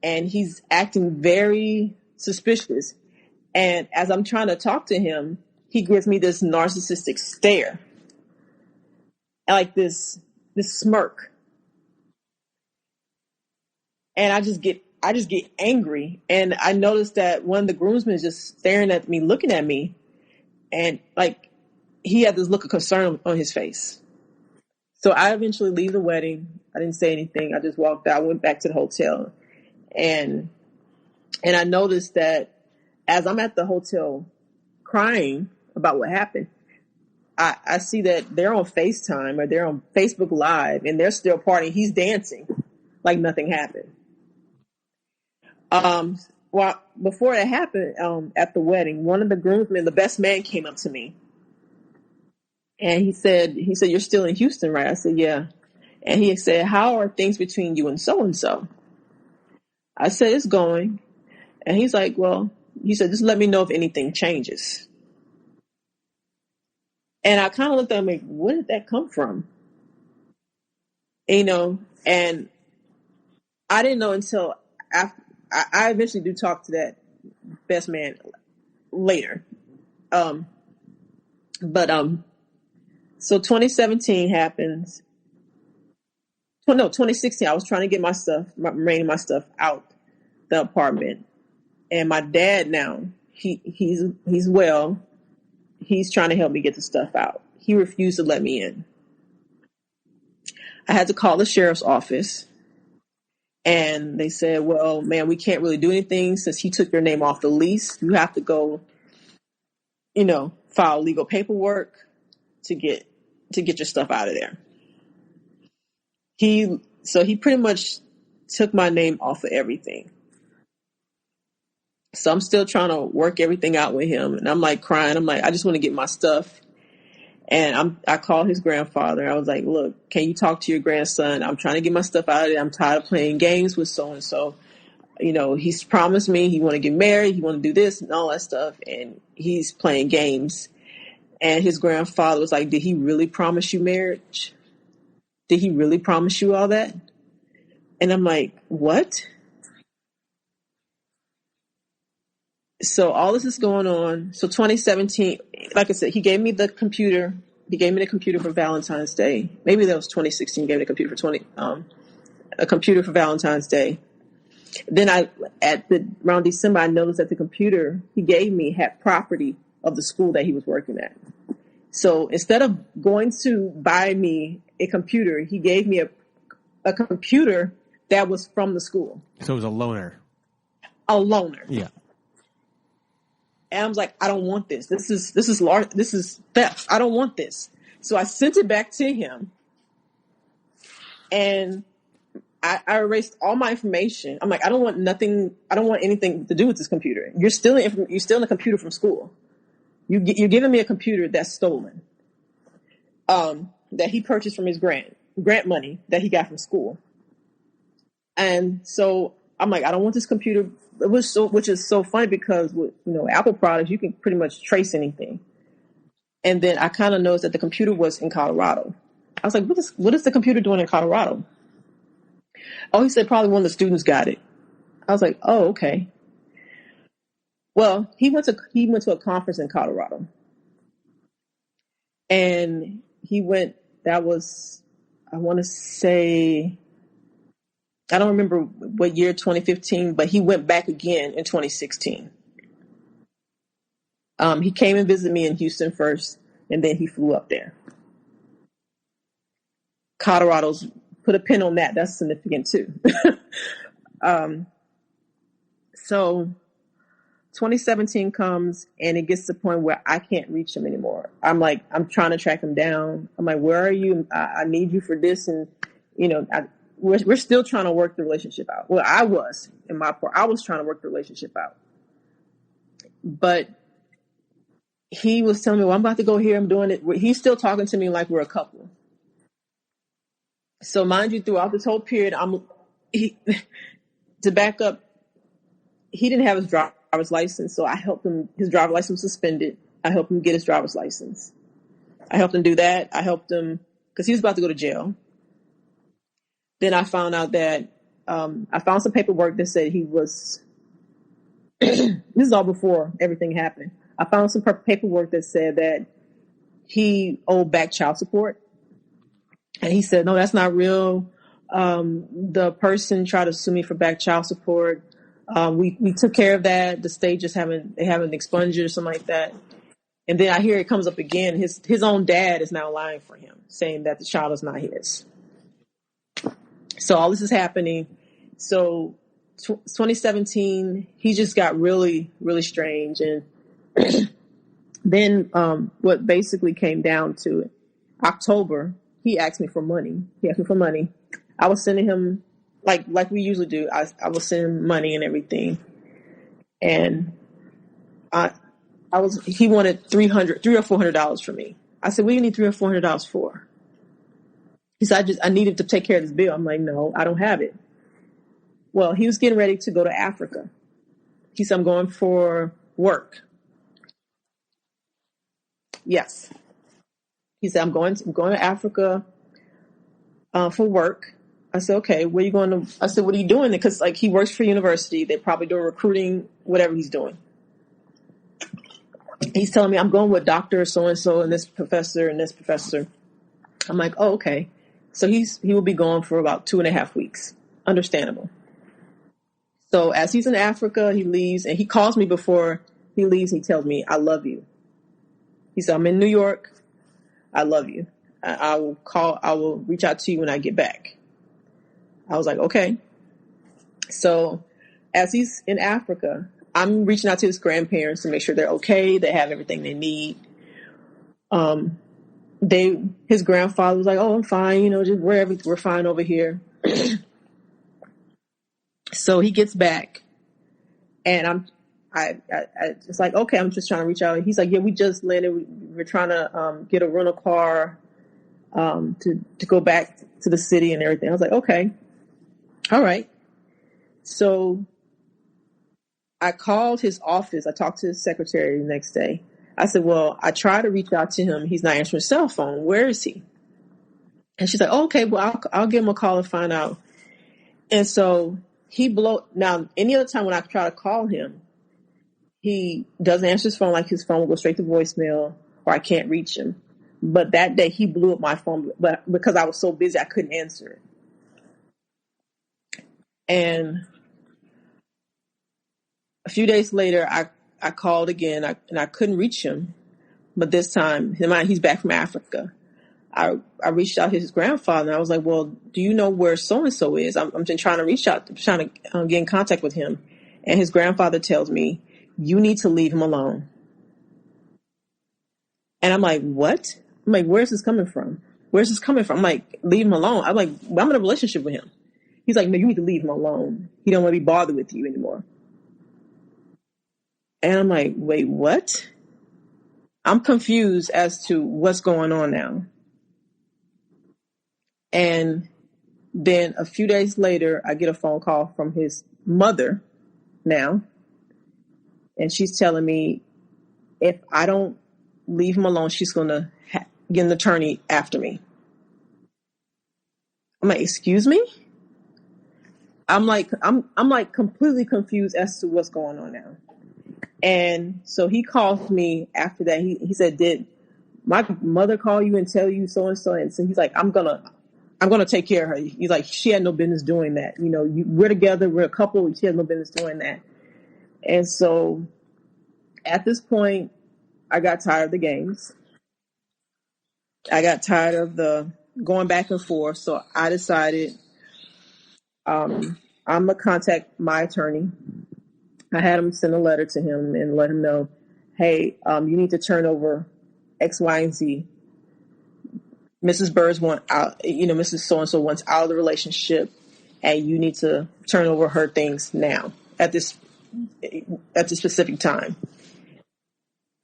And he's acting very suspicious. And as I'm trying to talk to him, he gives me this narcissistic stare. Like this smirk. And I just get angry. And I noticed that one of the groomsmen is just staring at me, looking at me. And like, he had this look of concern on his face. So I eventually leave the wedding. I didn't say anything. I just walked out, went back to the hotel. And I noticed that as I'm at the hotel crying about what happened, I see that they're on FaceTime or they're on Facebook Live and they're still partying. He's dancing like nothing happened. Well, before it happened, at the wedding, one of the groomsmen, the best man, came up to me. And he said, you're still in Houston, right? I said, yeah. And he said, how are things between you and so-and-so? I said, it's going. And he's like, well, he said, just let me know if anything changes. And I kind of looked at him like, where did that come from? And I didn't know until after I eventually do talk to that best man later. So 2017 happens. 2016. I was trying to get my remaining my stuff out the apartment, and my dad now he's well. He's trying to help me get the stuff out. He refused to let me in. I had to call the sheriff's office, and they said, "Well, man, we can't really do anything since he took your name off the lease. You have to go, file legal paperwork to get your stuff out of there." He pretty much took my name off of everything. So I'm still trying to work everything out with him, and I'm like crying. I'm like, I just want to get my stuff. And I called his grandfather. I was like, "Look, can you talk to your grandson? I'm trying to get my stuff out of there. I'm tired of playing games with so and so. He's promised me he want to get married. He want to do this and all that stuff, and he's playing games." And his grandfather was like, "Did he really promise you marriage? Did he really promise you all that?" And I'm like, "What?" So all this is going on. So 2017, like I said, he gave me the computer. He gave me the computer for Valentine's Day. Maybe that was 2016. He gave me the computer for a computer for Valentine's Day. Then around December, I noticed that the computer he gave me had property of the school that he was working at. So instead of going to buy me a computer, he gave me a computer that was from the school. So it was a loaner. A loaner. Yeah. And I was like, I don't want this. This is theft. I don't want this. So I sent it back to him, and I erased all my information. I'm like, I don't want nothing. I don't want anything to do with this computer. You're still in a computer from school. You're giving me a computer that's stolen, that he purchased from his grant money that he got from school. And so I'm like, I don't want this computer. Which is so funny because with Apple products, you can pretty much trace anything. And then I kind of noticed that the computer was in Colorado. I was like, what is the computer doing in Colorado? Oh, he said probably one of the students got it. I was like, oh, okay. Well, he went to a conference in Colorado, and that was, I want to say, I don't remember what year, 2015, but he went back again in 2016. He came and visited me in Houston first, and then he flew up there. Colorado's, put a pin on that. That's significant too. So 2017 comes, and it gets to the point where I can't reach him anymore. I'm trying to track him down. I'm like, where are you? I need you for this. And, we're still trying to work the relationship out. Well, I was in my part. I was trying to work the relationship out. But he was telling me, well, I'm about to go here. I'm doing it. He's still talking to me like we're a couple. So mind you, throughout this whole period, to back up, he didn't have his driver's license. So I helped him. His driver's license was suspended. I helped him get his driver's license. I helped him do that. I helped him because he was about to go to jail. Then I found out that I found some paperwork that said he was, this is all before everything happened. I found some paperwork that said that he owed back child support. And he said, no, that's not real. The person tried to sue me for back child support. We took care of that. The state just haven't expunged it or something like that. And then I hear it comes up again. His own dad is now lying for him, saying that the child is not his. So all this is happening. So 2017, he just got really, really strange. And then what basically came down to it, October, he asked me for money. I was sending him, like we usually do, I was sending money and everything. And he wanted $300 or $400 from me. I said, what do you need $300 or $400 for? He said, I needed to take care of this bill. I'm like, no, I don't have it. Well, he was getting ready to go to Africa. He said, I'm going for work. Yes. He said, I'm going to Africa for work. I said, okay, where you going to? I said, what are you doing? Because like he works for university. They're probably doing recruiting, whatever he's doing. He's telling me I'm going with Dr. So-and-so and this professor and this professor. I'm like, oh, okay. So he will be gone for about 2.5 weeks. Understandable. So as he's in Africa, he leaves and he calls me before he leaves. He tells me, I love you. He said, I'm in New York. I love you. I will reach out to you when I get back. I was like, okay. So as he's in Africa, I'm reaching out to his grandparents to make sure they're okay. They have everything they need. His grandfather was like, oh, I'm fine. Just we're fine over here. So he gets back and I just like, okay, I'm just trying to reach out. And he's like, yeah, we just landed. We're trying to get a rental car to go back to the city and everything. I was like, okay, all right. So I called his office. I talked to his secretary the next day. I said, well, I tried to reach out to him. He's not answering his cell phone. Where is he? And she's like, oh, okay, well, I'll give him a call and find out. And so now, any other time when I try to call him, he doesn't answer his phone, like his phone will go straight to voicemail or I can't reach him. But that day he blew up my phone, but because I was so busy, I couldn't answer it. And a few days later, I called again and I couldn't reach him. But this time, he's back from Africa. I reached out to his grandfather and I was like, well, do you know where so-and-so is? I'm just trying to reach out, trying to get in contact with him. And his grandfather tells me, you need to leave him alone. And I'm like, what? I'm like, where's this coming from? Where's this coming from? I'm like, leave him alone. I'm like, I'm in a relationship with him. He's like, no, you need to leave him alone. He don't want to be bothered with you anymore. And I'm like, wait, what? I'm confused as to what's going on now. And then a few days later, I get a phone call from his mother now. And she's telling me if I don't leave him alone, she's going to get an attorney after me. I'm like, excuse me? I'm like completely confused as to what's going on now. And so he called me after that. He said, did my mother call you and tell you so-and-so? And so he's like, I'm going to take care of her. He's like, she had no business doing that. We're together. We're a couple. She has no business doing that. And so at this point, I got tired of the games. I got tired of the going back and forth. So I decided I'm going to contact my attorney. I had him send a letter to him and let him know, hey, you need to turn over X, Y, and Z. Mrs. Burrs Mrs. So-and-so wants out of the relationship, and you need to turn over her things now at this specific time.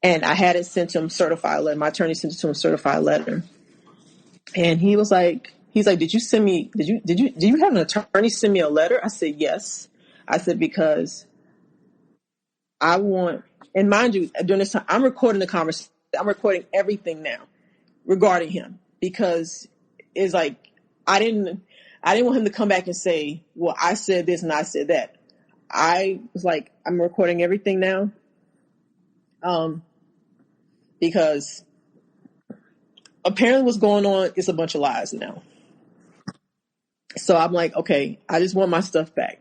And I had it sent to him certified letter. My attorney sent it to him certified letter. And he's like, did you send me, did you have an attorney send me a letter? I said, yes. I said, because I want, and mind you, during this time, I'm recording the conversation. I'm recording everything now regarding him because it's like, I didn't want him to come back and say, well, I said this and I said that. I was like, I'm recording everything now. Because apparently what's going on is a bunch of lies now. So I'm like, okay, I just want my stuff back.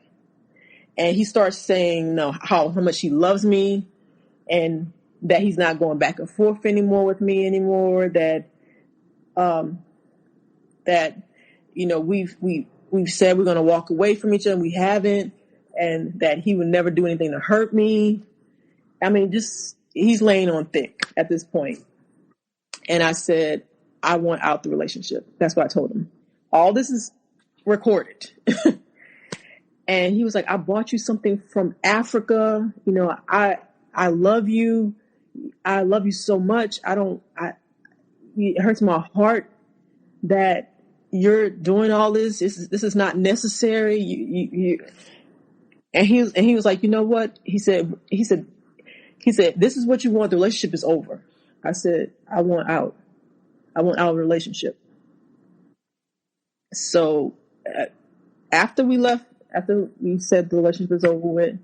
And he starts saying, how much he loves me and that he's not going back and forth anymore with me anymore. That we've said we're going to walk away from each other. And we haven't, and that he would never do anything to hurt me. I mean, he's laying on thick at this point. And I said, I want out the relationship. That's what I told him. All this is recorded. And he was like, I bought you something from Africa. I love you. I love you so much. It hurts my heart that you're doing all this. This is not necessary. And he was like, you know what? He said, this is what you want. The relationship is over. I said, I want out. I want out of the relationship. So after we left, after we said the relationship was over with,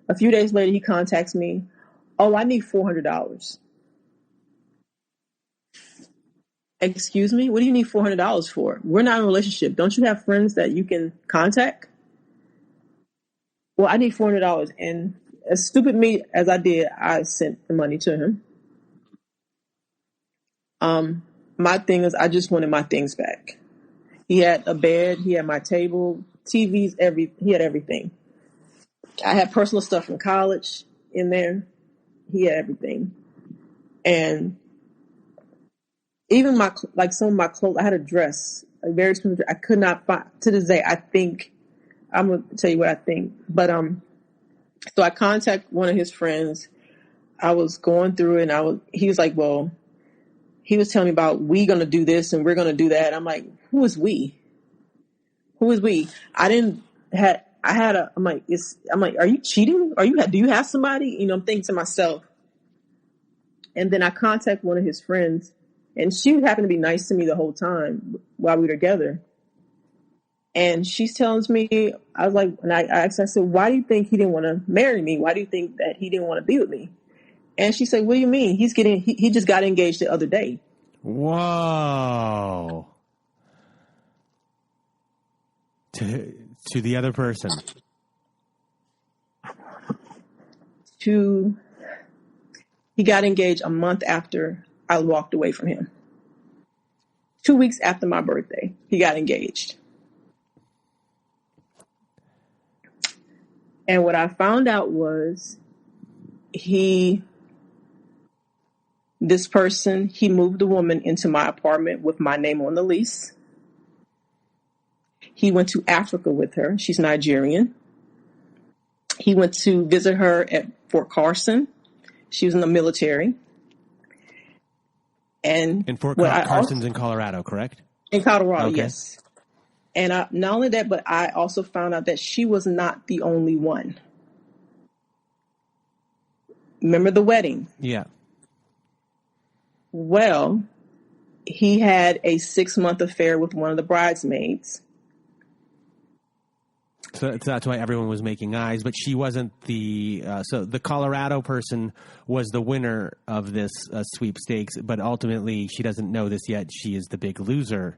a few days later, he contacts me. Oh, I need $400. Excuse me? What do you need $400 for? We're not in a relationship. Don't you have friends that you can contact? Well, I need $400. And as stupid me as I did, I sent the money to him. My thing is, I just wanted my things back. He had a bed, he had my table, TVs, he had everything. I had personal stuff from college in there. He had everything. And even some of my clothes, I had a dress, a very expensive dress. I could not find, to this day, I think, I'm going to tell you what I think. But, so I contacted one of his friends. I was going through it and he was like, well, he was telling me about we going to do this and we're going to do that. I'm like, who is we? Who is we? I'm like, are you cheating? Do you have somebody? You know, I'm thinking to myself. And then I contact one of his friends, and she happened to be nice to me the whole time while we were together. And she's telling me, I was like, and I asked, I said, why do you think he didn't want to marry me? Why do you think that he didn't want to be with me? And she said, what do you mean? He just got engaged the other day. Whoa. To the other person. He got engaged a month after I walked away from him. 2 weeks after my birthday, he got engaged. And what I found out was he moved the woman into my apartment with my name on the lease. He went to Africa with her. She's Nigerian. He went to visit her at Fort Carson. She was in the military. And Fort Carson's in Colorado, correct? In Colorado, okay. Yes. And not only that, but I also found out that she was not the only one. Remember the wedding? Yeah. Well, he had a 6-month affair with one of the bridesmaids. So that's why everyone was making eyes, but she wasn't so the Colorado person was the winner of this sweepstakes, but ultimately she doesn't know this yet. She is the big loser.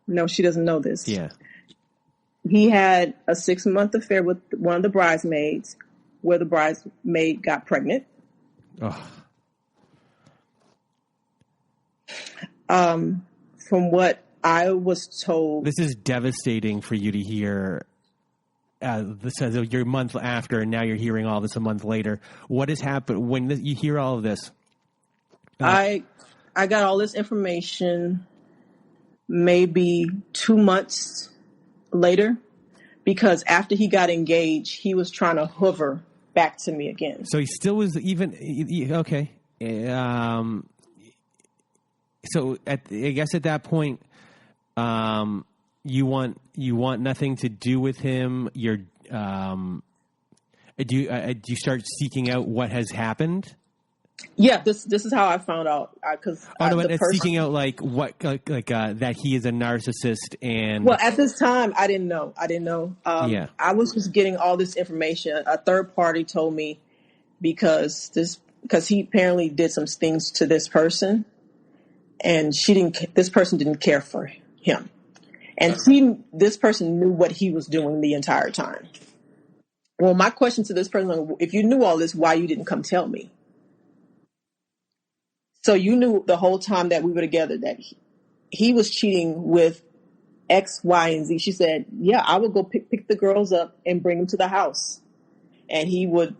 No, she doesn't know this. Yeah. He had a 6-month affair with one of the bridesmaids where the bridesmaid got pregnant. Oh. From what I was told. This is devastating for you to hear. This says you're a month after, and now you're hearing all this a month later. What has happened when you hear all of this? I got all this information maybe 2 months later, because after he got engaged, he was trying to hover back to me again. So he still was okay. So I guess at that point, you want nothing to do with him. Do you start seeking out what has happened? Yeah, this is how I found out. Seeking out like what that he is a narcissist and. Well, at this time, I didn't know. Yeah, I was just getting all this information. A third party told me because he apparently did some things to this person, and this person didn't care for him. And this person knew what he was doing the entire time. Well, my question to this person, if you knew all this, why you didn't come tell me? So you knew the whole time that we were together that he was cheating with X, Y, and Z. She said, yeah, I would go pick the girls up and bring them to the house. And he would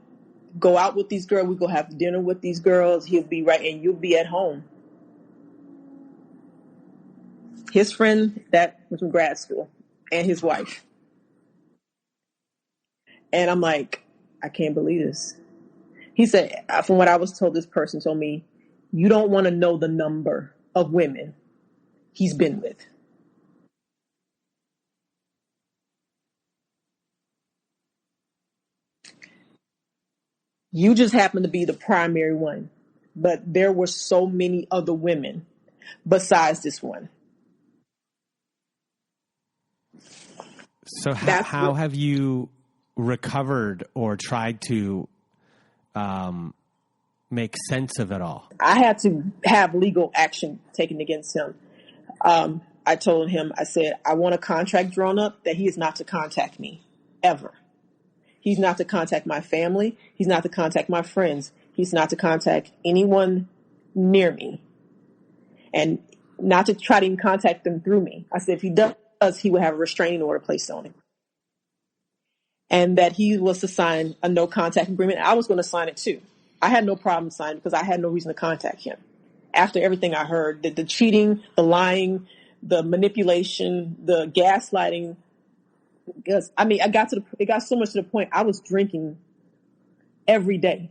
go out with these girls. We'd go have dinner with these girls. He'll be right, and you'll be at home. His friend that was from grad school and his wife. And I'm like, I can't believe this. He said, from what I was told, this person told me, you don't want to know the number of women he's been with. You just happen to be the primary one. But there were so many other women besides this one. So how have you recovered or tried to make sense of it all? I had to have legal action taken against him. I told him, I said, I want a contract drawn up that he is not to contact me ever. He's not to contact my family. He's not to contact my friends. He's not to contact anyone near me, and not to try to even contact them through me. I said, if he does, he would have a restraining order placed on him, and that he was to sign a no contact agreement. I was going to sign it too. I had no problem signing because I had no reason to contact him. After everything I heard, the cheating, the lying, the manipulation, the gaslighting. Because it got so much to the point I was drinking every day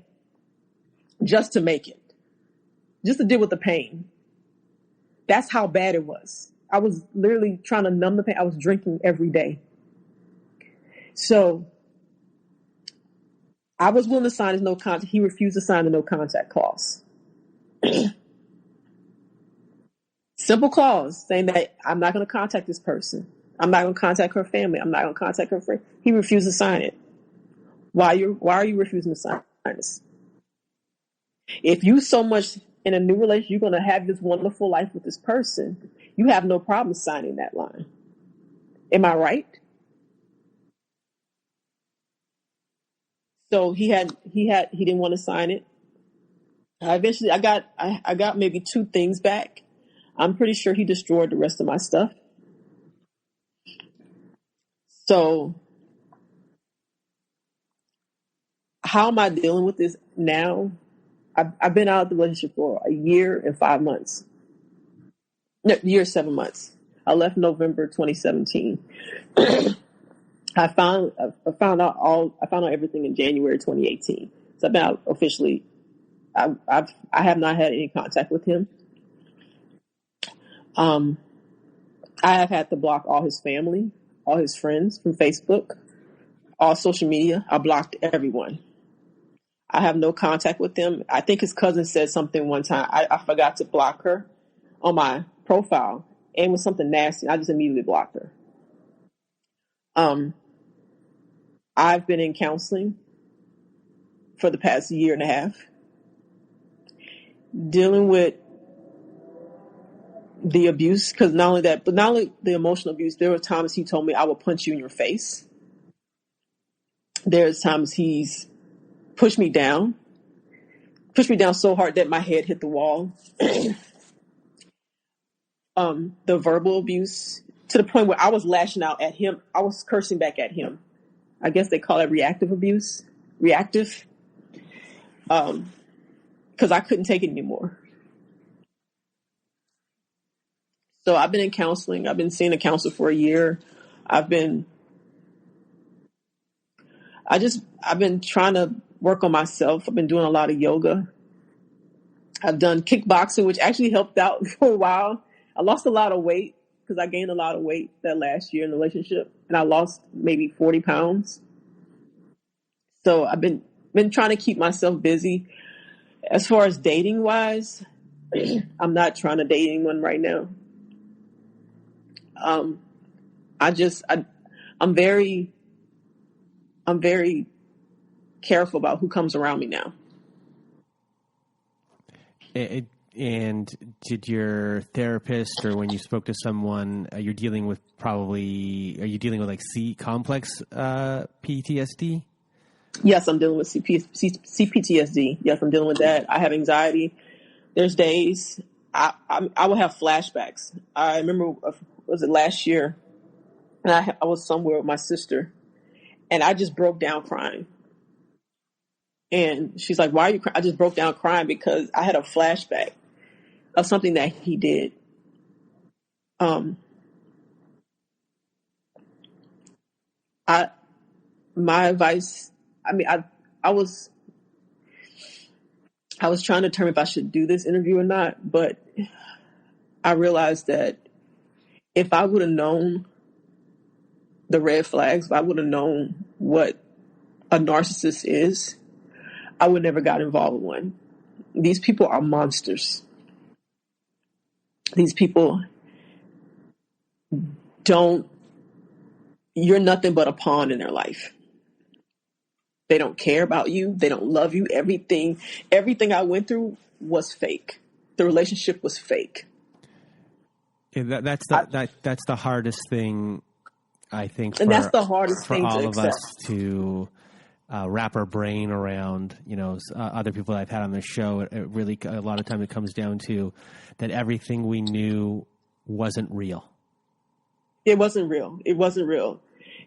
just to make it, just to deal with the pain. That's how bad it was. I was literally trying to numb the pain. I was drinking every day. So I was willing to sign his no contact. He refused to sign the no contact clause. Simple clause saying that I'm not going to contact this person. I'm not going to contact her family. I'm not going to contact her friend. He refused to sign it. Why are you refusing to sign this? If you so much in a new relationship, you're going to have this wonderful life with this person, you have no problem signing that line. Am I right? So he didn't want to sign it. Eventually I got maybe 2 things back. I'm pretty sure he destroyed the rest of my stuff. So how am I dealing with this now? I've been out of the relationship for a year and 5 months. No, year 7 months. I left November 2017. I found out everything in January 2018. So I've been out officially. I have not had any contact with him. I have had to block all his family, all his friends from Facebook, all social media. I blocked everyone. I have no contact with them. I think his cousin said something one time. I forgot to block her on my profile, and it was something nasty. I just immediately blocked her. I've been in counseling for the past year and a half, dealing with the abuse, because not only that, but not only the emotional abuse, there were times he told me I will punch you in your face. There's times he's pushed me down so hard that my head hit the wall. The verbal abuse, to the point where I was lashing out at him. I was cursing back at him. I guess they call it reactive abuse. Reactive. Because I couldn't take it anymore. So I've been in counseling. I've been seeing a counselor for a year. I've been trying to work on myself. I've been doing a lot of yoga. I've done kickboxing, which actually helped out for a while. I lost a lot of weight because I gained a lot of weight that last year in the relationship, and I lost maybe 40 pounds. So I've been trying to keep myself busy. As far as dating wise, I'm not trying to date anyone right now. I'm very careful about who comes around me now. And did your therapist, or when you spoke to someone, are you dealing with like complex PTSD? Yes, I'm dealing with CPTSD. Yes, I'm dealing with that. I have anxiety. There's days I will have flashbacks. I remember, was it last year? And I was somewhere with my sister, and I just broke down crying. And she's like, "Why are you crying?" I just broke down crying because I had a flashback of something that he did. My advice, I was trying to determine if I should do this interview or not, but I realized that if I would have known the red flags, if I would have known what a narcissist is, I would never got involved with one. These people are monsters. These people don't you're nothing but a pawn in their life. They don't care about you. They don't love you. Everything I went through was fake. The relationship was fake. Yeah, that's the hardest thing, I think, and that's the hardest for thing all to of accept. us to wrap our brain around. Other people I've had on the show, it really, a lot of time it comes down to that everything we knew wasn't real. It wasn't real. It wasn't real.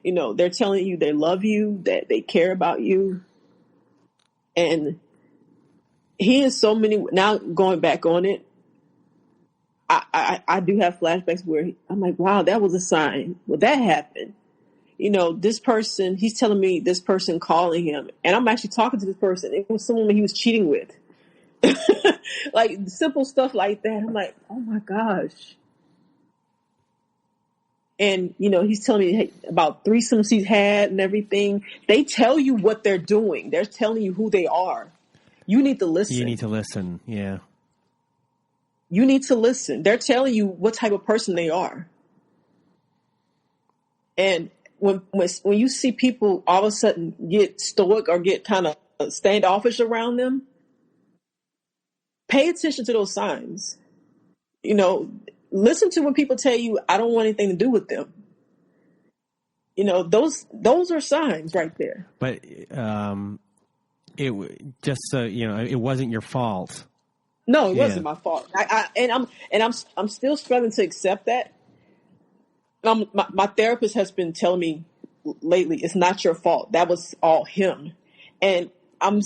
They're telling you they love you, that they care about you. And he is so many, now going back on it, I do have flashbacks where I'm like, wow, that was a sign. Well, that happened. This person, he's telling me this person calling him, and I'm actually talking to this person. It was someone he was cheating with. Like simple stuff like that. I'm like, oh my gosh. And, he's telling me about threesomes he's had and everything. They tell you what they're doing. They're telling you who they are. You need to listen. You need to listen. Yeah. You need to listen. They're telling you what type of person they are. And when you see people all of a sudden get stoic or get kind of standoffish around them, pay attention to those signs. Listen to when people tell you, I don't want anything to do with them. Those are signs right there. But it wasn't your fault. No, it wasn't my fault. I'm still struggling to accept that. My therapist has been telling me lately, it's not your fault. That was all him. And I'm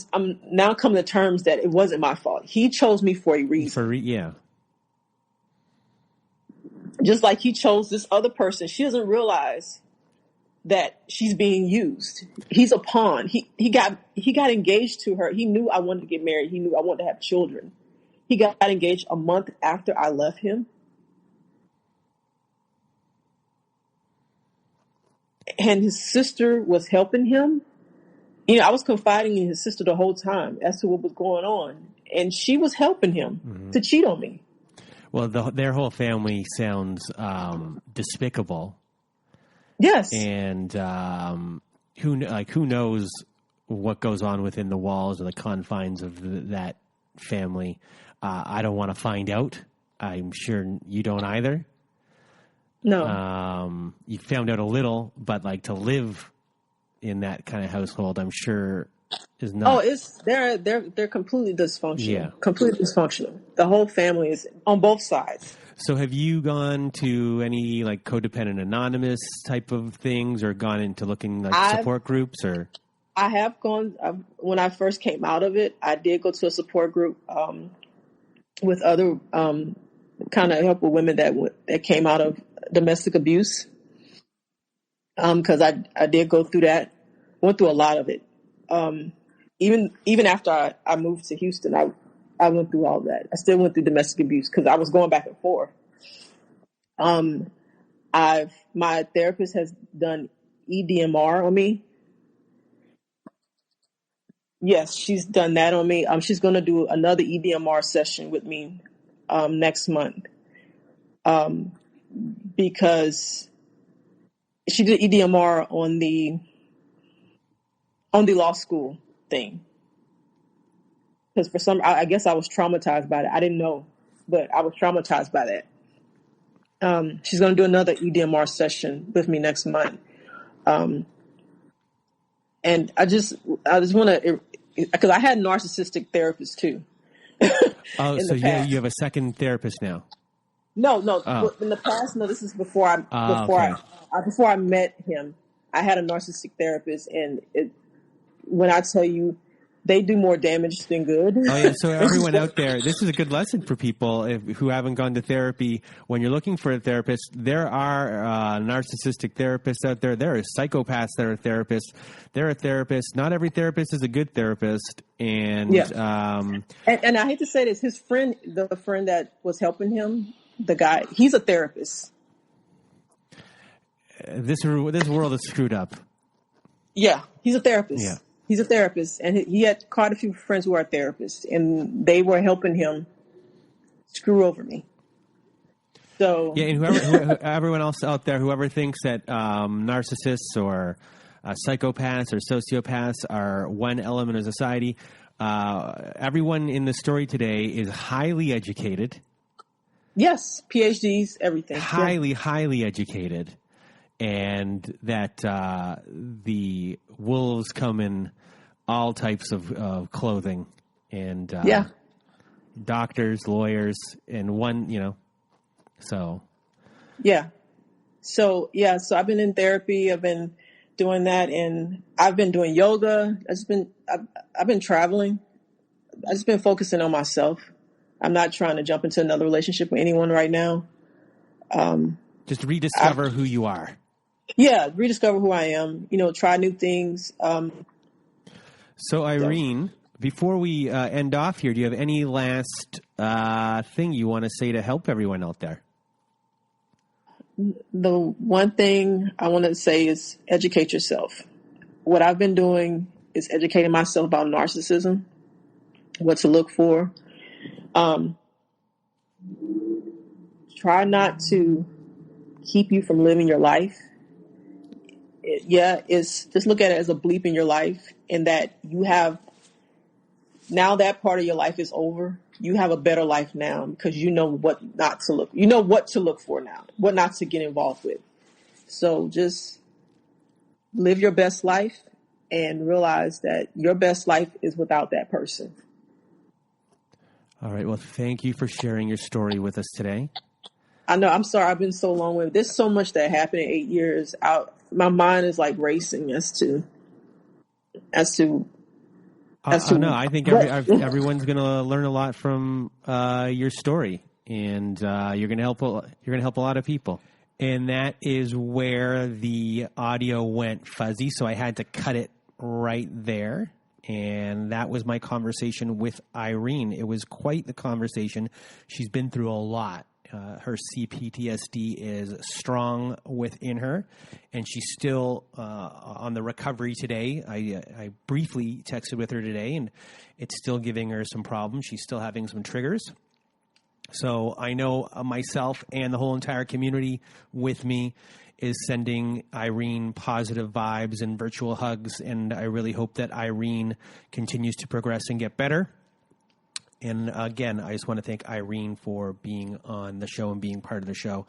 now coming to terms that it wasn't my fault. He chose me for a reason. Just like he chose this other person. She doesn't realize that she's being used. He's a pawn. He got engaged to her. He knew I wanted to get married. He knew I wanted to have children. He got engaged a month after I left him. And his sister was helping him. I was confiding in his sister the whole time as to what was going on. And she was helping him to cheat on me. Well, their whole family sounds despicable. Yes. And who knows what goes on within the walls or the confines of that family. I don't want to find out. I'm sure you don't either. No. You found out a little, but like to live in that kind of household, I'm sure is not. Oh, they're completely dysfunctional. Yeah. Completely dysfunctional. The whole family is on both sides. So have you gone to any like codependent anonymous type of things or gone into looking like support groups or? I have gone, when I first came out of it, I did go to a support group with other kind of help with women that came out of domestic abuse. Because I did go through that, went through a lot of it. Even after I moved to Houston, I went through all that. I still went through domestic abuse because I was going back and forth. My therapist has done EDMR on me. Yes, she's done that on me. She's going to do another EDMR session with me next month because she did EDMR on the law school thing. Because I guess I was traumatized by that. I didn't know, but I was traumatized by that. She's going to do another EDMR session with me next month. And I just want to, because I had narcissistic therapists too. Oh, so you have a second therapist now? No. Oh. In the past, no. This is before I met him. I had a narcissistic therapist, and when I tell you, they do more damage than good. Oh yeah. So everyone out there, this is a good lesson for people who haven't gone to therapy. When you're looking for a therapist, there are narcissistic therapists out there. There are psychopaths that are therapists. There are therapists. Not every therapist is a good therapist. And and I hate to say this, his friend, the friend that was helping him, the guy, he's a therapist. This world is screwed up. Yeah, he's a therapist. Yeah. He's a therapist, and he had quite a few friends who are therapists, and they were helping him screw over me. So Yeah, and whoever everyone else out there, whoever thinks that narcissists or psychopaths or sociopaths are one element of society, everyone in the story today is highly educated. yes, PhDs, everything. Highly educated, and that the wolves come in all types of clothing, and doctors, lawyers, and one, so. Yeah. So I've been in therapy. I've been doing that, and I've been doing yoga. I've been traveling. I've just been focusing on myself. I'm not trying to jump into another relationship with anyone right now. Just rediscover who you are. Yeah, rediscover who I am. Try new things. So, Irene, before we end off here, do you have any last thing you want to say to help everyone out there? The one thing I want to say is educate yourself. What I've been doing is educating myself about narcissism, what to look for. Try not to keep you from living your life. It's just look at it as a bleep in your life, and that you have now that part of your life is over. You have a better life now because you know what not to look. You know what to look for now, what not to get involved with. So just live your best life and realize that your best life is without that person. All right. Well, thank you for sharing your story with us today. I know. I'm sorry. I've been so long with it. There's so much that happened in 8 years. My mind is like racing as to. No, I think everyone's going to learn a lot from your story, and you're going to help. You're going to help a lot of people. And that is where the audio went fuzzy, so I had to cut it right there. And that was my conversation with Irene. It was quite the conversation. She's been through a lot. Her CPTSD is strong within her, and she's still on the recovery today. I briefly texted with her today, and it's still giving her some problems. She's still having some triggers. So I know myself and the whole entire community with me is sending Irene positive vibes and virtual hugs, and I really hope that Irene continues to progress and get better. And again, I just want to thank Irene for being on the show and being part of the show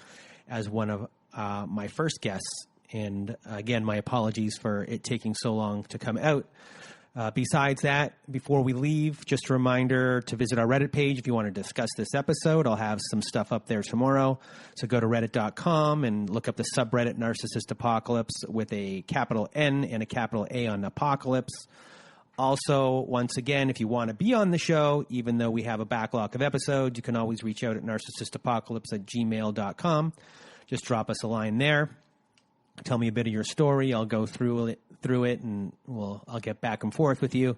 as one of my first guests. And again, my apologies for it taking so long to come out. Besides that, before we leave, just a reminder to visit our Reddit page if you want to discuss this episode. I'll have some stuff up there tomorrow. So go to reddit.com and look up the subreddit Narcissist Apocalypse with a capital N and a capital A on Apocalypse. Also, once again, if you want to be on the show, even though we have a backlog of episodes, you can always reach out at narcissistapocalypse@gmail.com. Just drop us a line there. Tell me a bit of your story. I'll go through it, and I'll get back and forth with you.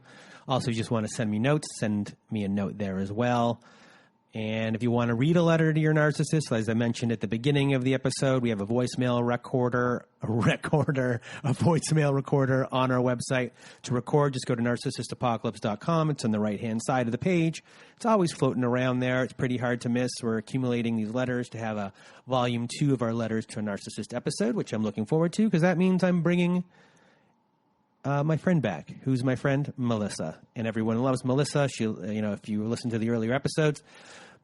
Also, if you just want to send me notes, send me a note there as well. And if you want to read a letter to your narcissist, as I mentioned at the beginning of the episode, we have a voicemail recorder on our website. To record, just go to narcissistapocalypse.com. It's on the right-hand side of the page. It's always floating around there. It's pretty hard to miss. We're accumulating these letters to have a volume 2 of our letters to a narcissist episode, which I'm looking forward to because that means I'm bringing my friend back. Who's my friend? Melissa. And everyone loves Melissa. She, if you listen to the earlier episodes,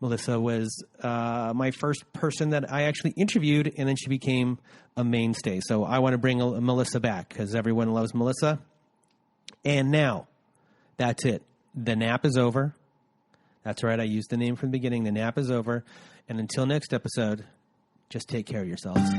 Melissa was my first person that I actually interviewed, and then she became a mainstay. So I want to bring Melissa back because everyone loves Melissa. And now, that's it. The nap is over. That's right. I used the name from the beginning. The nap is over. And until next episode, just take care of yourselves.